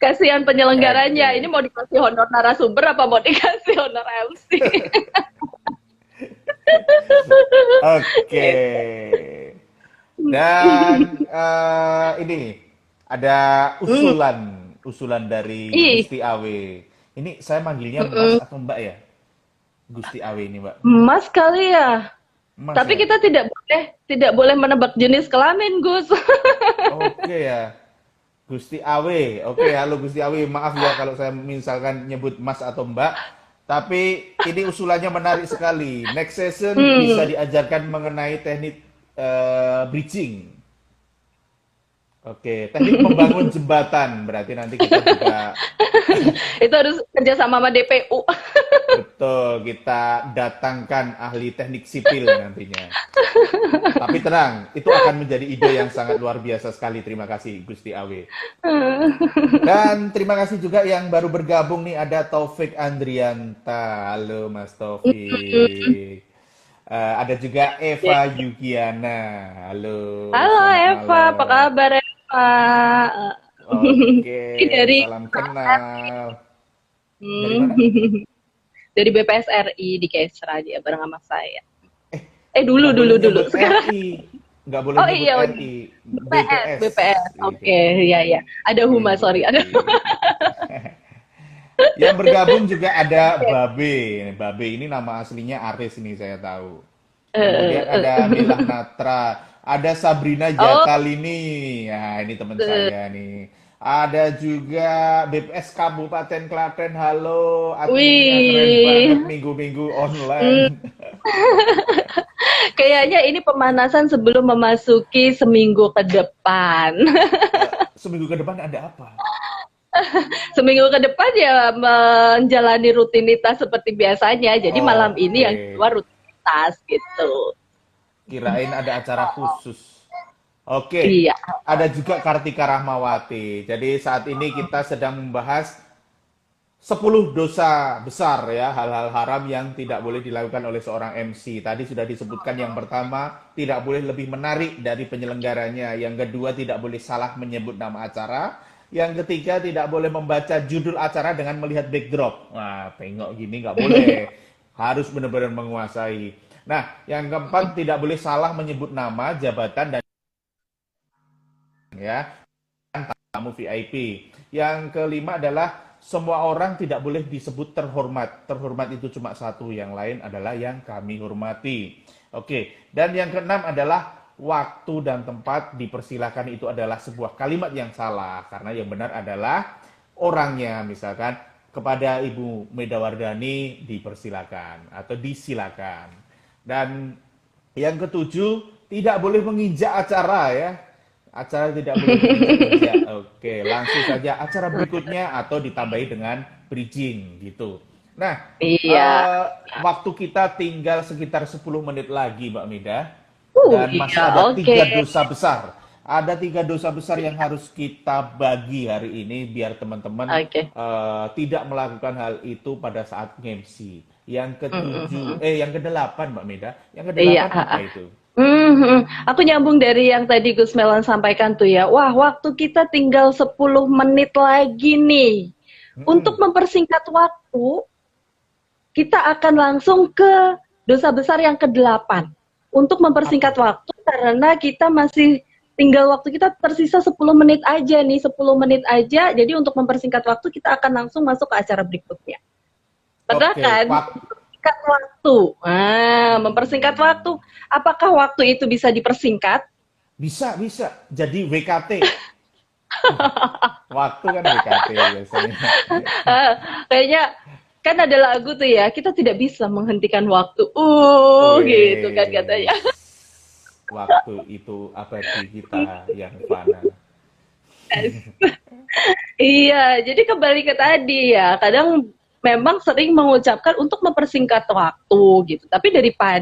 Kasihan penyelenggaranya, ini Oke. mau dikasih honor narasumber apa mau dikasih honor MC? Oke. Dan ini ada Hmm. usulan dari Ih, Gusti Awe. Ini saya manggilnya Mas atau Mbak ya? Gusti Awe ini, Mbak. Mas kali ya. Mas Tapi ya. kita tidak boleh menebak jenis kelamin, Gus. Oke ya. Gusti Awe. Oke, halo Gusti Awe. Maaf ya kalau saya misalkan nyebut Mas atau Mbak. Tapi ini usulannya menarik sekali. Next session bisa Hmm. diajarkan mengenai teknik bridging. Oke, teknik membangun jembatan. Berarti nanti kita juga Itu harus kerja sama DPU. betul kita datangkan ahli teknik sipil nantinya. Tapi tenang, itu akan menjadi ide yang sangat luar biasa sekali. Terima kasih Gusti Awe. Dan terima kasih juga yang baru bergabung nih ada Taufik Andrianta. Halo Mas Taufik. Ada juga Eva Yugiana. Halo, Halo selamat Eva, apa malam. kabar Eva? Oke, Ini dari salam kenal. Dari mana? hmm, dari BPS RI di Kesra dia bareng sama saya. Dulu Nggak boleh dulu dulu. nyebut Sekarang RI. Nggak boleh oh nyebut iya, oh, RI. BPS, BPS. BPS. Gitu. Oke, iya ya. Ada Huma, sorry, ada. Oke. Yang bergabung juga ada Babe. Babe ini nama aslinya Aris ini saya tahu. Kemudian ada Milah Natra, ada Sabrina Oh, Jakalini. Ya, ini teman saya nih. Ada juga BPS Kabupaten Klaten. Halo, adminnya keren wih. banget minggu-minggu Hmm, online. kayaknya ini pemanasan sebelum memasuki seminggu ke depan. Seminggu ke depan ada apa? Seminggu ke depan ya menjalani rutinitas seperti biasanya. Jadi malam ini Oke, yang kedua rutinitas gitu. kirain ada acara khusus. Oke, Iya. ada juga Kartika Rahmawati. Jadi saat ini kita sedang membahas 10 dosa besar ya, hal-hal haram yang tidak boleh dilakukan oleh seorang MC. Tadi sudah disebutkan yang pertama, tidak boleh lebih menarik dari penyelenggaranya. Yang kedua, tidak boleh salah menyebut nama acara. Yang ketiga, tidak boleh membaca judul acara dengan melihat backdrop. Wah, tengok gini nggak boleh. Harus benar-benar menguasai. Nah, yang keempat, tidak boleh salah menyebut nama, jabatan, dan ya, tamu VIP. Yang kelima adalah semua orang tidak boleh disebut terhormat. Terhormat itu cuma satu, yang lain adalah yang kami hormati. Oke, dan yang keenam adalah waktu dan tempat dipersilakan itu adalah sebuah kalimat yang salah karena yang benar adalah orangnya, misalkan kepada Ibu Medawardani dipersilakan atau disilakan. Dan yang ketujuh, tidak boleh menginjak acara ya. Acara tidak boleh diinjak-injak. Oke, langsung saja acara berikutnya atau ditambahi dengan bridging gitu. Nah, Iya. waktu kita tinggal sekitar 10 menit lagi, Mbak Mida. Dan masih Iya, ada oke. 3 dosa besar. Ada 3 dosa besar yang harus kita bagi hari ini biar teman-teman Oke. tidak melakukan hal itu pada saat MC. Yang ketujuh, Mm-mm. yang kedelapan, Mbak Mida. Yang Iya. kedelapan apa itu? Aku nyambung dari yang tadi Gus Melan sampaikan tuh ya. Wah, waktu kita tinggal 10 menit lagi nih. Untuk Mm-mm. mempersingkat waktu, kita akan langsung ke dosa besar yang ke-8. Untuk Apa mempersingkat tuh? waktu karena kita masih tinggal waktu kita tersisa 10 menit aja nih, 10 menit aja. Jadi untuk mempersingkat waktu kita akan langsung masuk ke acara berikutnya. Pernah Oke, kan? Mempersingkat waktu. Mempersingkat waktu. Apakah waktu itu bisa dipersingkat? bisa bisa. Jadi WKT. Waktu kan WKT biasanya. Ah, kayaknya kan ada lagu tuh ya, kita tidak bisa menghentikan waktu. Gitu kan Wes. katanya. waktu itu abadi kita yang fana. Iya, jadi kembali ke tadi ya, kadang memang sering mengucapkan untuk mempersingkat waktu gitu. Tapi daripada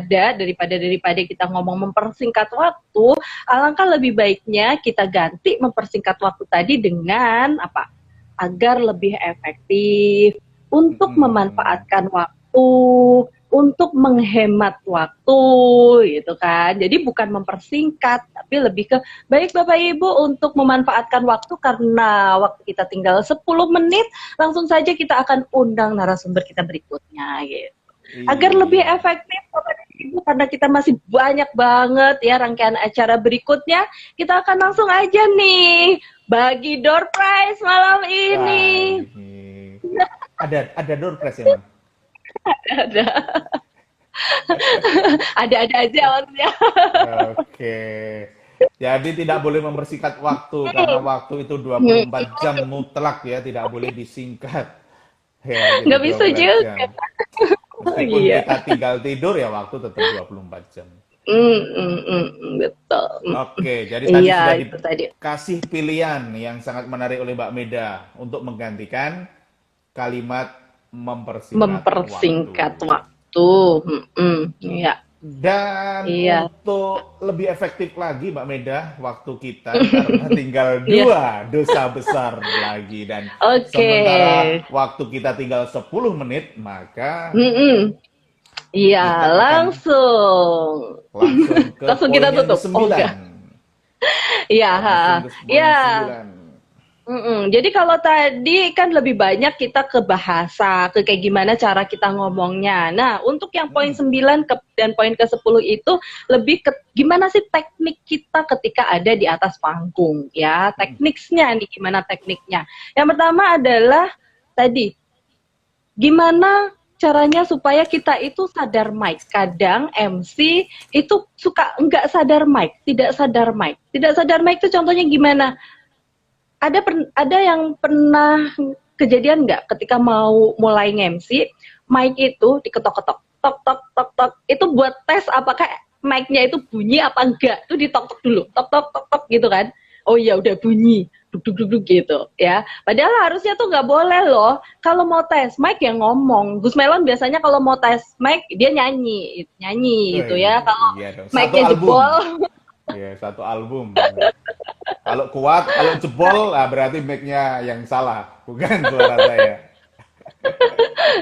kita ngomong mempersingkat waktu, alangkah lebih baiknya kita ganti mempersingkat waktu tadi dengan apa? Agar lebih efektif untuk Mm-mm. memanfaatkan waktu, untuk menghemat waktu gitu kan. Jadi bukan mempersingkat, tapi lebih ke baik Bapak Ibu untuk memanfaatkan waktu karena waktu kita tinggal 10 menit, langsung saja kita akan undang narasumber kita berikutnya gitu. Agar lebih Iya. efektif Bapak Ibu karena kita masih banyak banget ya rangkaian acara berikutnya, kita akan langsung aja nih bagi door prize malam Wah, ini. ini ada door prize emang. Ada ada aja maksudnya. Oke. Jadi tidak boleh mempersingkat waktu karena waktu itu 24 jam mutlak ya, tidak boleh disingkat. Ya, jadi Nggak bisa 24 juga. jam. Meskipun Iya. kita tinggal tidur ya waktu tetap 24 jam. Betul. Oke, jadi tadi Iya, sudah itu tadi. dikasih pilihan yang sangat menarik oleh Mbak Meda untuk menggantikan kalimat mempersingkat Mempersingkat waktu. waktu. Iya, Dan iya. untuk lebih efektif lagi Mbak Meda, waktu kita karena tinggal Iya. dua dosa besar lagi dan Oke. sementara waktu kita tinggal 10 menit, maka Mm-mm. Iya, kita akan langsung. langsung ke Langsung poin kita yang tutup. Oh ke-9. enggak. Iya, ha. Langsung ke poin Iya. 9. Jadi kalau tadi kan lebih banyak kita ke bahasa, ke kayak gimana cara kita ngomongnya. Nah, untuk yang poin 9 dan poin ke-10 itu lebih ke gimana sih teknik kita ketika ada di atas panggung ya. Tekniknya nih gimana tekniknya. Yang pertama adalah tadi gimana caranya supaya kita itu sadar mic. Kadang MC itu suka nggak sadar mic, tidak sadar mic. Tidak sadar mic itu contohnya gimana? Ada yang pernah kejadian nggak ketika mau mulai nge-MC, mic itu diketok-ketok, tok tok tok tok. Itu buat tes apakah mic-nya itu bunyi apa enggak. Itu ditok-tok dulu, tok tok tok tok gitu kan. Oh iya udah bunyi, duk duk duk duk gitu ya. Padahal harusnya tuh nggak boleh loh. Kalau mau tes mic yang ngomong. Gus Melon biasanya kalau mau tes mic dia nyanyi, nyanyi gitu ya. Kalau Iya dong, satu mic-nya album. jebol. Iya, satu album. Kalau kuat, kalau jebol, berarti mic-nya yang salah, bukan suara saya.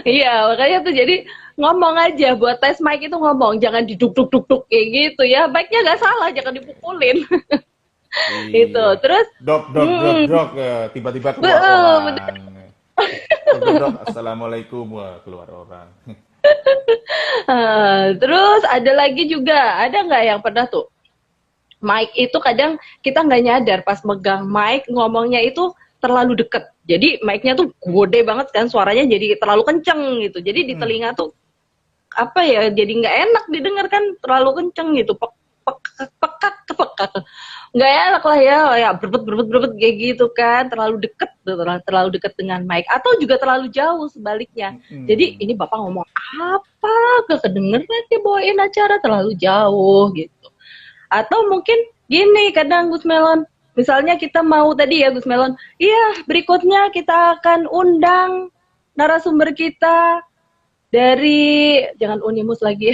Iya, makanya tuh jadi ngomong aja buat tes mic itu ngomong, jangan diduk duk duk duk kayak gitu ya. Mic-nya nggak salah, jangan dipukulin. Itu. Iya. Terus Dok, dok, dok, dok. Tiba-tiba keluar bener. orang. Dok, dok, dok. Assalamualaikum. Wah, keluar orang. Terus ada lagi juga, ada nggak yang pernah tuh mic itu kadang kita nggak nyadar pas megang mic ngomongnya itu terlalu deket. Jadi mic-nya tuh gede banget kan suaranya jadi terlalu kenceng gitu. Jadi di Hmm. telinga tuh apa ya jadi nggak enak didengar kan terlalu kenceng gitu pekak pekak nggak enak lah ya berbet berbet berbet kayak gitu kan terlalu deket dengan mic atau juga terlalu jauh sebaliknya jadi Hmm. ini bapak ngomong apa gak kedengeran dia bawain acara terlalu jauh gitu atau mungkin gini kadang Gus Melon misalnya kita mau tadi ya Gus Melon iya berikutnya kita akan undang narasumber kita dari jangan Unimus lagi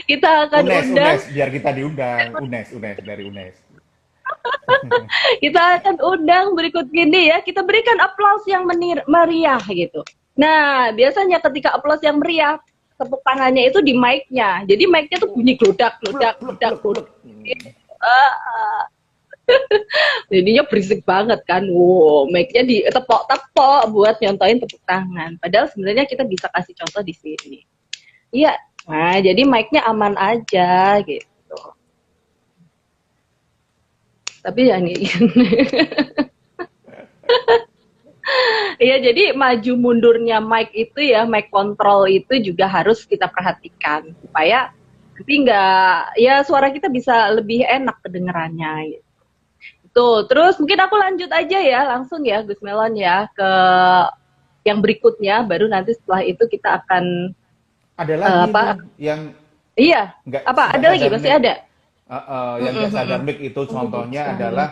kita akan UNES, undang UNES. Biar kita diundang. UNES, UNES. Dari UNES. kita akan undang berikut gini ya kita berikan aplaus yang meriah gitu nah biasanya ketika aplaus yang meriah tepuk tangannya itu di mic-nya jadi mic-nya tuh bunyi glodak Pluk, glodak pluk, glodak pluk, glodak pluk. jadinya berisik banget kan wow mic-nya ditepok-tepok buat nyontoin tepuk tangan padahal sebenarnya kita bisa kasih contoh di sini iya nah jadi mic-nya aman aja gitu tapi jangan kayak gini. Iya, jadi maju mundurnya mic itu ya, mic control itu juga harus kita perhatikan supaya nanti nggak, ya suara kita bisa lebih enak kedengerannya. Gitu. Terus mungkin aku lanjut aja ya, langsung ya Gus Melon ya ke yang berikutnya, baru nanti setelah itu kita akan Ada lagi apa? nih yang Iya. nggak Apa? nggak Ada lagi? sadar Masih nik. ada? Yang nggak sadar nik itu contohnya adalah